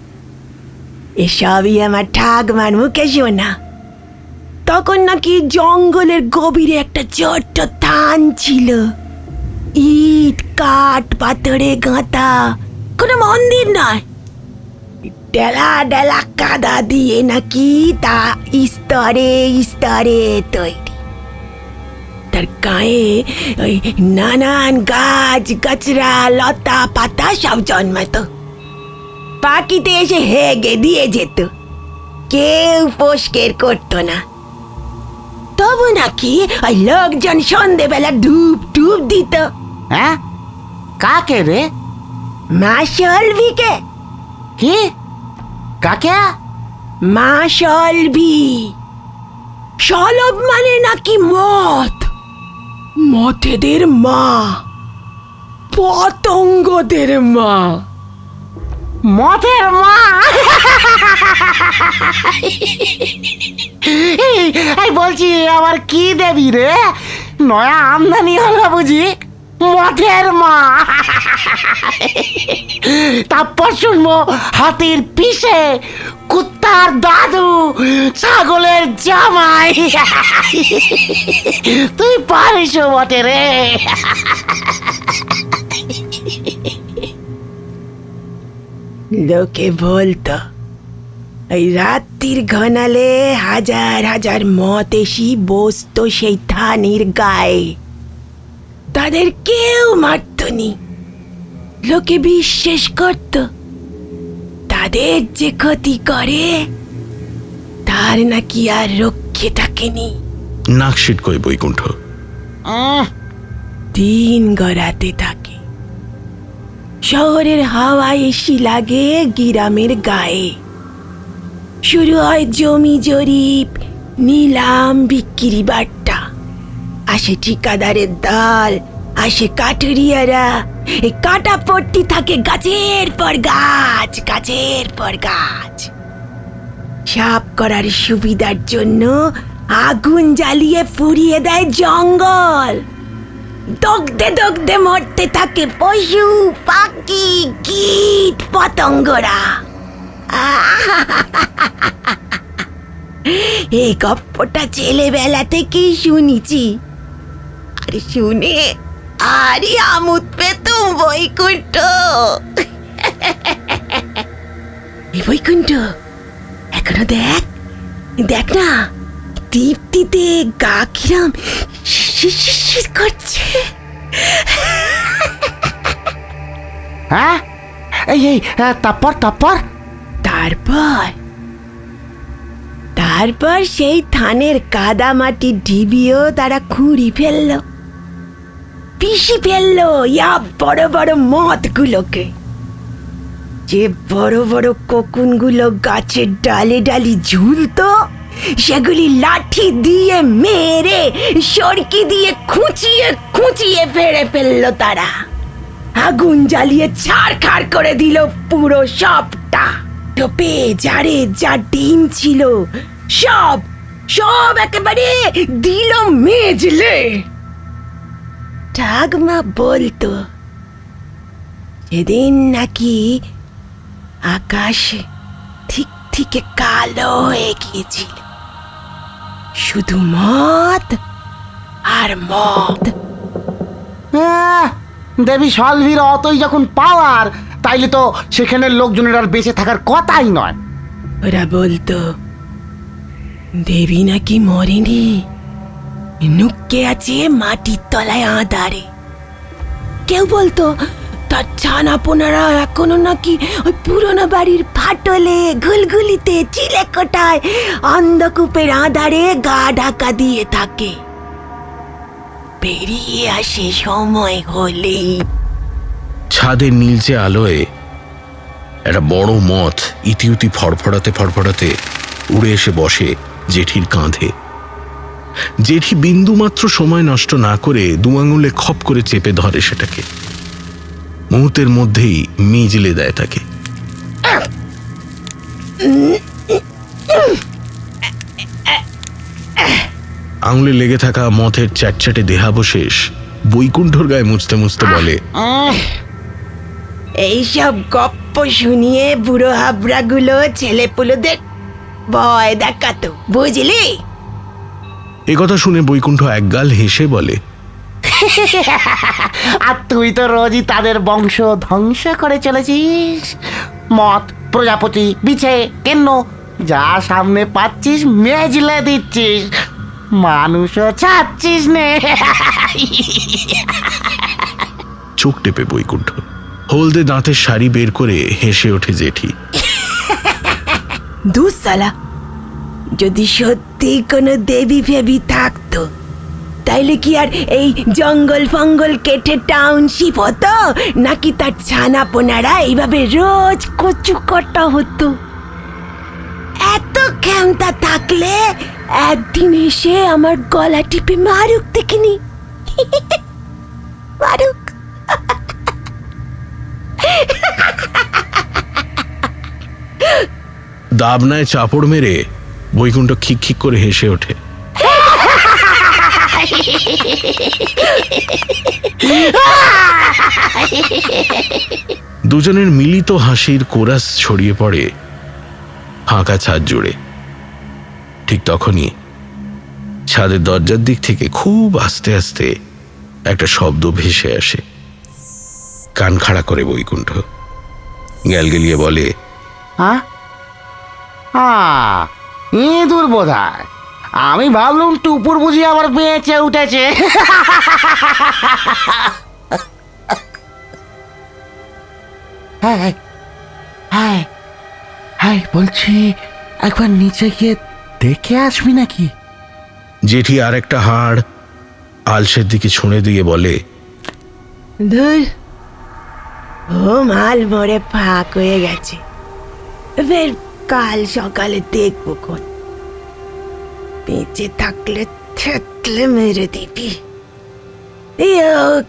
এসবই আমার ঠাকমার মুখে শোনা। তখন নাকি জঙ্গলের গভীরে একটা ছোট্ট থান ছিল, ইট কাঠ পাথরে গাঁথা, কোনো মন্দির নয়, ডেলা ডেলা কাদা দিয়ে নাকি তা স্তরে স্তরে তৈরি। তার গায়ে ওই নানান গাছ গাছরা লতা পাতা সব জন্মাতো, পাখিতে এসে হেগে দিয়ে যেত, কেউ পোষকের করতো না। তবু নাকি ওই লোকজন সন্ধেবেলা ধূপ টুপ দিত। হ্যাঁ, কাকে রে? মা সলভিকে। কি? কাকে? মা সলভি। সলভ মানে নাকি মথ, মথেদের মা, পতঙ্গদের মা। মথের মা? এই বলছি আবার কি দেবী রে? নয়া আমদানি হলো বুঝি, মথের মা। তারপর শুনবো হাতির পিসে, কুত্তার দাদু, ছাগলের জামাই। তুই পারিস বটে রে। লোকে বলতো এই রাত্রির ঘনালে হাজার হাজার মত এসি বসতো সেই থানির গায়ে, তাদের কেউ মারতনি। লোকে বিশ্বাস করত তাদের যে ক্ষতি করে তার নাকি আর রক্ষে থাকেনি। নাক সিটকোয় বৈকুণ্ঠ। দিন গড়াতে থাকে, শহরের হাওয়া এসি লাগে গ্রামের গায়ে, শুরু হয় জমি জরিপ, নিলাম, বিক্রি বাট্টা, আসে ঠিকাদারের দল, আসে কাঠুরিয়ারা, এই কাটা পট্টি থাকে গাছের পর গাছ, গাছের পর গাছ। সাপ করার সুবিধার জন্য আগুন জ্বালিয়ে পুড়িয়ে দেয় জঙ্গল, দগ্ধে দগ্ধে মরতে থাকে পশু পাখি কীট পতঙ্গরা। এই গপ্পটা ছেলেবেলা থেকেই শুনেছি, আর শুনে আরে আমোদ পেতুম বৈকুণ্ঠ। এই বৈকুণ্ঠ এখনো দেখ, দেখ না, দীপ্তিতে গা কিরম শিরশির করছে। হ্যাঁ, এই তারপর তারপর তারপর সেই থানের কাদা মাটি ঢিবিও তারা খুঁড়ি ফেললো, পিষি ফেললো ইয়া বড় বড় মথগুলোকে। যে বড় বড় কোকুনগুলো গাছের ডালে ডালি ঝুলতো, সেগুলি লাঠি দিয়ে মেরে, সরকি দিয়ে খুঁচিয়ে খুঁচিয়ে ফেড়ে ফেললো তারা। আগুন জ্বালিয়ে ছাড়খাড় করে দিল পুরো সবটা। টোপে জারে যা ডিম ছিল সব সব একেবারে দিল মেজলে। ঠাকমা বলতো সেদিন নাকি আকাশ ঠিক থেকে কালো হয়ে গিয়েছিল, শুধু মদ আর মদ। দেবী সলভির অতই যখন পাওয়ার, তাইলে তো সেখানের লোকজনের আর বেঁচে থাকার কথাই নয়। ওরা বলতো দেবী নাকি মরেনি, নুক্কে আছে মাটির তলায় আঁধারে। কেউ বলতো তার ছানাপোনারা এখনো নাকি ওই পুরোনো বাড়ির ফাটলে, ঘুলঘুলিতে, চিলেকোঠায়, অন্ধকূপের আঁধারে গা ঢাকা দিয়ে থাকে, বেরিয়ে আসে সময় হলেই। ছাদের নীলচে আলোয় একটা বড় মথ ইতিউতি ফড়ফড়াতে ফড়ফড়াতে উড়ে এসে বসে জেঠির কাঁধে। জেঠি বিন্দুমাত্র সময় নষ্ট না করে দু আঙুলে খপ করে চেপে ধরে সেটাকে। মুহূর্তের মধ্যেই মিজলে দেয় তাকে। আঙুলে লেগে থাকা মথের চ্যাটচ্যাটে দেহাবশেষ বৈকুণ্ঠর গায়ে মুছতে মুছতে বলে, এইসব গপ্প শুনিয়ে বুড়ো হাবড়াগুলো ছেলেপুলোদের ভয় দেখাতো, বুঝলি? এ কথা শুনে বৈকুণ্ঠ একগাল হেসে বলে, আর তুই তো রোজই তাদের বংশ ধ্বংস করে চলেছিস। মত, প্রজাপতি, বিছে, কেন্ন যা সামনে পাচ্ছিস মেজলে দিচ্ছিস, মানুষও ছাড়ছিস নে। চোখ টেপে বৈকুণ্ঠ। হলদে দাঁতের শাড়ি বের করে হেসে ওঠে জেঠি। দুঃসালা, যদি সত্যি কোনো দেবী ফেবি থাকতো তাইলে কি আর এই জঙ্গল ফঙ্গল কেটে টাউনশিপ হতো, নাকি তার ছানা পোনারা এইভাবে রোজ কচু কটা হতো? এত ক্ষমতা থাকলে একদিন এসে আমার গলা টিপে মারুক, দেখিনি? মারুক। দাবনায় চাপড় মেরে বৈকুণ্ঠ খিক খিক করে হেসে ওঠে। দুজনের মিলিত হাসির কোরাস ছড়িয়ে পড়ে ফাঁকা ছাদ জুড়ে। ঠিক তখনই ছাদের দরজার দিক থেকে খুব আস্তে আস্তে একটা শব্দ ভেসে আসে। কান খাড়া করে বৈকুণ্ঠ গ্যালগেলিয়ে বলে, হ্যাঁ, ইঁদুর বোধহয়। আমি ভাবলুম টুপুর বুঝি আবার বেঁচে উঠেছে। হ্যাঁ হ্যাঁ হ্যাঁ, বলছি একবার নিচে গিয়ে দেখে আসবি নাকি? জেঠি আর একটা হাড় আলসের দিকে ছুঁড়ে দিয়ে বলে, ধুর, ও মাল মরে ফাঁক হয়ে গেছে, ফের কাল সকালে দেখবো কোন। বেঁচে থাকলে থেতলে মেরে দিবি।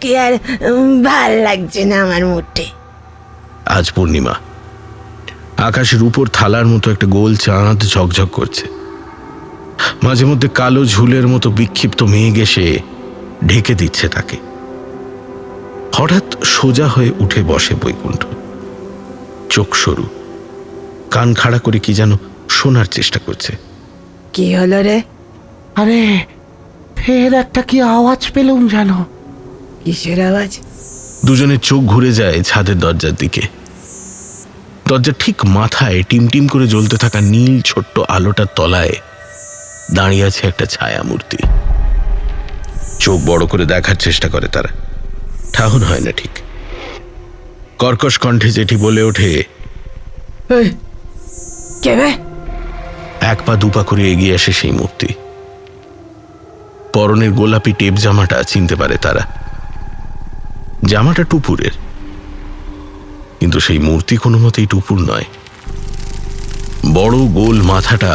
কি আর ভাল লাগছে না আমার মোটে। আজ পূর্ণিমা, আকাশের উপর থালার মতো একটা গোল চাঁদ ঝকঝক করছে। মাঝে মধ্যে কালো ঝুলের মতো বিক্ষিপ্ত মেঘ এসে ঢেকে দিচ্ছে তাকে। হঠাৎ সোজা হয়ে উঠে বসে বৈকুণ্ঠ, চোখ সরু, কান খাড়া করে কি যেন শোনার চেষ্টা করছে। কি হলো রে? আরে ফের একটা কি আওয়াজ পেলুম জানো? কিসের আওয়াজ? দুজনের চোখ ঘুরে যায় ছাদের দরজার দিকে। দরজার ঠিক মাথায় টিমটিম করে জ্বলতে থাকা নীল ছোট্ট আলোটার তলায় দাঁড়িয়ে আছে একটা ছায়া মূর্তি। চোখ বড় করে দেখার চেষ্টা করে তারা, ঠাহর হয় না ঠিক। কর্কশ কণ্ঠে জেঠি বলে ওঠে, কে বে? এক পা দুপা করে এগিয়ে আসে সেই মূর্তি। পরনের গোলাপি টেপ জামাটা চিনতে পারে তারা। জামাটা টুপুরের, কিন্তু সেই মূর্তি কোনো মতেই টুপুর নয়। বড় গোল মাথাটা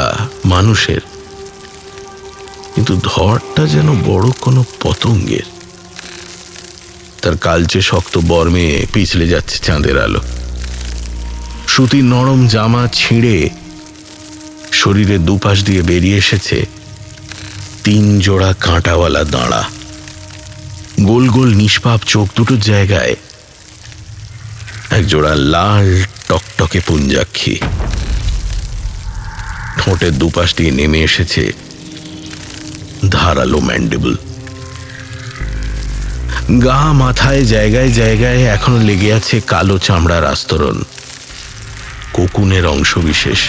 মানুষের, কিন্তু ধরটা যেন বড় কোনো পতঙ্গের। তার কালচে শক্ত বর্মে পিছলে যাচ্ছে চাঁদের আলো। সুতির নরম জামা ছিঁড়ে শরীরের দুপাশ দিয়ে বেরিয়ে এসেছে 3 জোড়া কাঁটাওয়ালা দাঁড়া। গোল গোল নিষ্পাপ চোখ দুটোর জায়গায় এক জোড়া লাল টকটকে পুঞ্জাক্ষী। ঠোঁটের দুপাশ দিয়ে নেমে এসেছে ধারালো ম্যান্ডিবল। গা মাথায় জায়গায় জায়গায় এখনো লেগে আছে কালো চামড়ার আস্তরণ, কোকুনের অংশ বিশেষ।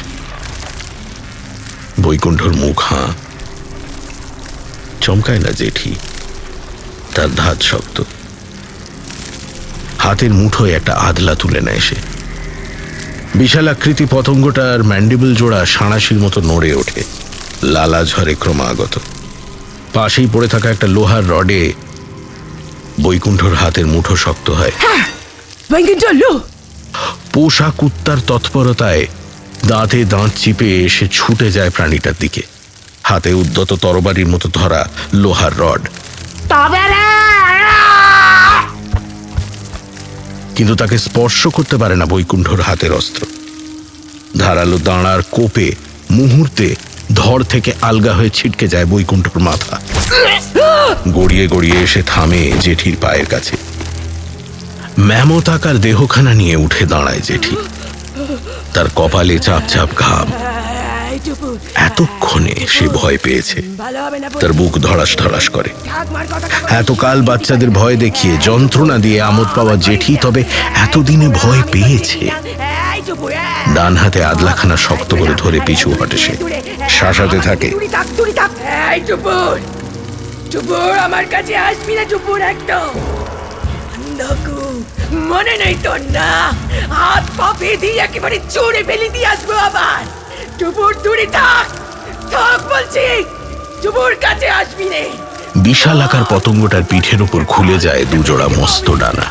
বৈকুণ্ঠর মুখ হাঁ, চমকায় না জেঠি, তার ধাত শক্ত। হাতের মুঠোয় একটা আদলা তুলে নেয় সে। বিশাল আকৃতি পতঙ্গটার ম্যান্ডিবল জোড়া সাঁড়াশির মতো নড়ে ওঠে, লালা ঝরে ক্রমাগত। পাশেই পড়ে থাকা একটা লোহার রডে বৈকুণ্ঠর হাতের মুঠো শক্ত হয়। পোষা কুত্তার তৎপরতায় দাঁতে দাঁত চিপে এসে ছুটে যায় প্রাণীটার দিকে। হাতে উদ্যত তরবারির মতো ধরা লোহার রড। কিন্তু তাকে স্পর্শ করতে পারে না বৈকুণ্ঠর হাতের অস্ত্র। ধারালো দাঁড়ার কোপে মুহূর্তে ধর থেকে আলগা হয়ে ছিটকে যায় বৈকুণ্ঠর মাথা। গড়িয়ে গড়িয়ে এসে থামে জেঠির পায়ের কাছে। ম্যামত আকার দেহখানা নিয়ে উঠে দাঁড়ায় জেঠি। তার কপালে চাপ চাপ ঘাম। এতক্ষণে সে ভয় পেয়েছে। তার বুক ধড়াস ধড়াস করে। এতকাল বাচ্চাদের ভয় দেখিয়ে যন্ত্রণা দিয়ে আমোদ পাওয়া জেঠি তবে এতদিনে ভয় পেয়েছে। ডান হাতে আদলাখানা শক্ত করে ধরে পিছু হটে সে। শাসাতে থাকে, আমার কাছে আসবি না চুপুর একদম। মনে নেই তোর না? হাত পা বেঁধে একেবারে চড়ে ফেলে দিয়ে আসবো আবার। চুপুর দূরে থাক, থাক বলছি, চুপুর কাছে আসবি নে। বিশাল আকার পতঙ্গটার পিঠের উপর খুলে যায় দুজোড়া মস্ত ডানা।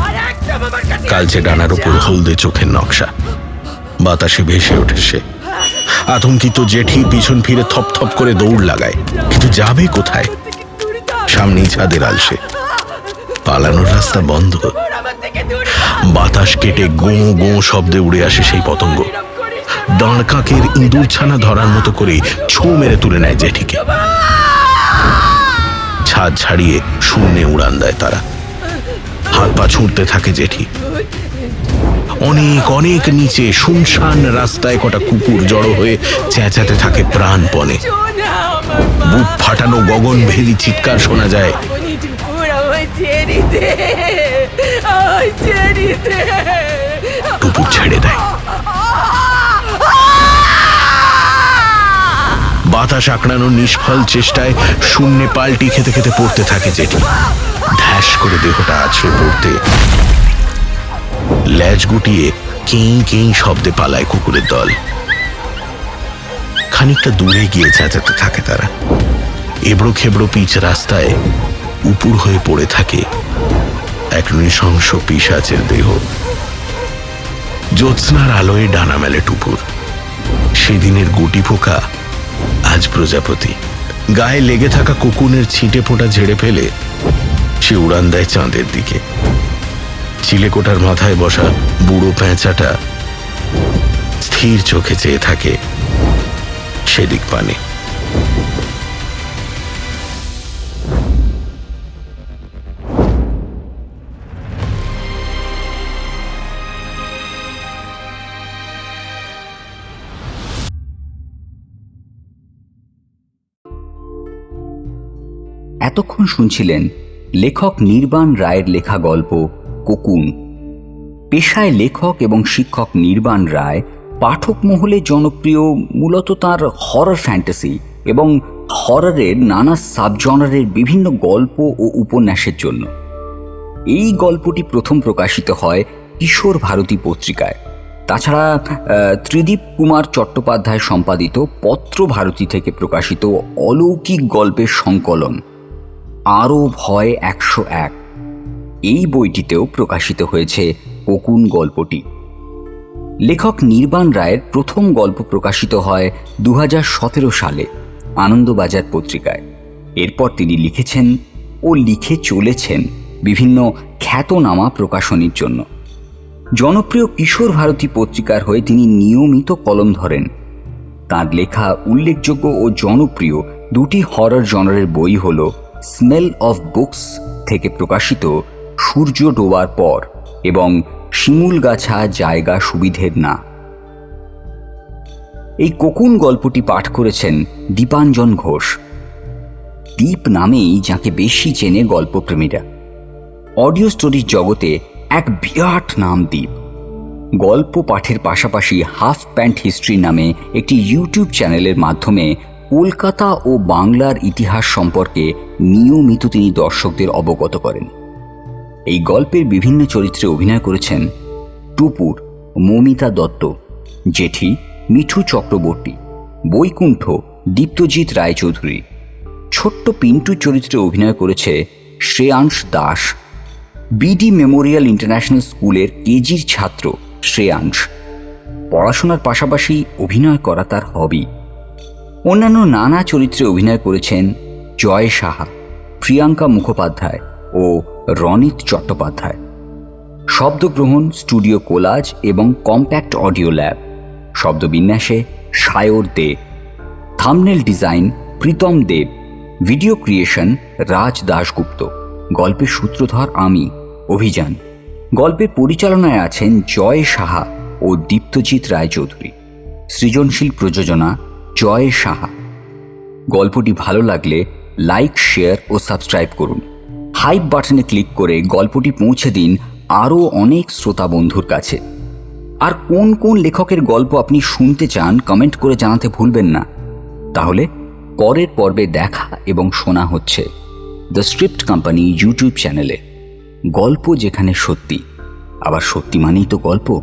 কালচে ডানার উপর হলদে চোখের নকশা। বাতাসে ভেসে ওঠে সে। আতঙ্কিত জেঠি পিছন ফিরে থপ থপ করে দৌড় লাগায়, কিন্তু যাবে কোথায়? সামনেই ছাদের আলসে। পালানোর রাস্তা বন্ধ। বাতাস কেটে গোঁ গোঁ শব্দে উড়ে আসে সেই পতঙ্গ। দাঁড় কাকের ইঁদুর ছানা ধরার মতো করে ছো মেরে তুলে নেয় জেঠিকে। ছাদ ছাড়িয়ে শূন্যে উড়ান দেয় তারা। হাত পা ছুঁড়তে থাকে জেঠি। অনেক অনেক নিচে শুনশান রাস্তায় কটা কুকুর জড়ো হয়ে চেঁচাতে থাকে প্রাণপণে। বুক ফাটানো গগনভেদী চিৎকার শোনা যায়। টুপুর ছেড়ে দেয়। বাতাস আঁকড়ানোর নিষ্ফল চেষ্টায় শূন্যে পাল্টি খেতে খেতে পড়তে থাকে জেঠি। ধ্যাস করে দেহটা আছড়ে পড়তে লেজ গুটিয়ে কেই কেই শব্দে পালায় কুকুরের দল। খানিকটা দূরে গিয়ে চেঁচাতে থাকে তারা। এবড়ো খেবড়ো পিচ রাস্তায় উপুর হয়ে পড়ে থাকে এক নৃশংস পিশাচের দেহ। জ্যোৎস্নার আলোয় ডানা মেলে টুপুর। সেদিনের গুটি পোকা আজ প্রজাপতি। গায়ে লেগে থাকা কোকুনের ছিটে ফোঁটা ঝেড়ে ফেলে সে উড়ান দেয় চাঁদের দিকে। চিলেকোটার মাথায় বসা বুড়ো পেঁচাটা স্থির চোখে চেয়ে থাকে সেদিক পানে। এতক্ষণ শুনছিলেন লেখক নির্বাণ রায়ের লেখা গল্প কোকুন। পেশায় লেখক এবং শিক্ষক নির্বাণ রায় পাঠক মহলে জনপ্রিয় মূলত তার হরর ফ্যান্টাসি এবং হররের নানা সাবজনারের বিভিন্ন গল্প ও উপন্যাসের জন্য। এই গল্পটি প্রথম প্রকাশিত হয় কিশোর ভারতী পত্রিকায়। তাছাড়া ত্রিদীপ কুমার চট্টোপাধ্যায় সম্পাদিত পত্র ভারতী থেকে প্রকাশিত অলৌকিক গল্পের সংকলন আরও ভয় 101, এই বইটিতেও প্রকাশিত হয়েছে কোকুন গল্পটি। লেখক নির্বাণ রায়ের প্রথম গল্প প্রকাশিত হয় 2017 সালে আনন্দবাজার পত্রিকায়। এরপর তিনি লিখেছেন ও লিখে চলেছেন বিভিন্ন খ্যাতনামা প্রকাশনীর জন্য। জনপ্রিয় কিশোর ভারতী পত্রিকার হয়ে তিনি নিয়মিত কলম ধরেন। তাঁর লেখা উল্লেখযোগ্য ও জনপ্রিয় দুটি হরর জনারের বই হল স্মেল অফ বুকস থেকে প্রকাশিত সূর্য ডোবার পর এবং শিমুলগাছা জায়গা সুবিধের না। এই কোকুন গল্পটি পাঠ করেছেন দীপাঞ্জন ঘোষ। দীপ নামেই যাকে বেশি চেনে গল্পপ্রেমীরা। অডিও স্টোরির জগতে এক বিরাট নাম দীপ। গল্প পাঠের পাশাপাশি হাফ প্যান্ট হিস্ট্রি নামে একটি ইউটিউব চ্যানেলের মাধ্যমে কলকাতা ও বাংলার ইতিহাস সম্পর্কে নিয়মিত তিনি দর্শকদের অবগত করেন। এই গল্পের বিভিন্ন চরিত্রে অভিনয় করেছেন টুপুর মমিতা দত্ত, জেঠি মিঠু চক্রবর্তী, বৈকুণ্ঠ দীপ্তজিৎ রায়চৌধুরী। ছোট্ট পিন্টু চরিত্রে অভিনয় করেছে Shreyansh Das. BD Memorial international স্কুলের কেজির ছাত্র শ্রেয়াংশ। পড়াশোনার পাশাপাশি অভিনয় করা তার হবি। অন্যান্য নানা চরিত্রে অভিনয় করেছেন জয় সাহা, প্রিয়াঙ্কা মুখোপাধ্যায় ও রনিত চট্টোপাধ্যায়। শব্দগ্রহণ স্টুডিও কোলাজ এবং কম্প্যাক্ট অডিও ল্যাব, শব্দবিন্যাসে সায়র দেব, থাম্বনেল ডিজাইন প্রীতম দেব, ভিডিও ক্রিয়েশন রাজ দাশগুপ্ত, গল্পের সূত্রধর আমি অভিযান। গল্পের পরিচালনায় আছেন জয় সাহা ও দীপ্তজিৎ রায়চৌধুরী। সৃজনশীল প্রযোজনা জয় সাহা। গল্পটি ভালো লাগলে লাইক, শেয়ার ও সাবস্ক্রাইব করুন। হাইপ বাটনে ক্লিক করে গল্পটি পৌঁছে দিন আরও অনেক শ্রোতা বন্ধুর কাছে। আর কোন কোন লেখকের গল্প আপনি শুনতে চান কমেন্ট করে জানাতে ভুলবেন না। তাহলে পরের পর্বে দেখা এবং শোনা হচ্ছে দ্য স্ক্রিপ্ট কোম্পানি ইউটিউব চ্যানেলে। গল্প যেখানে সত্যি, আবার সত্যি মানেই তো গল্প।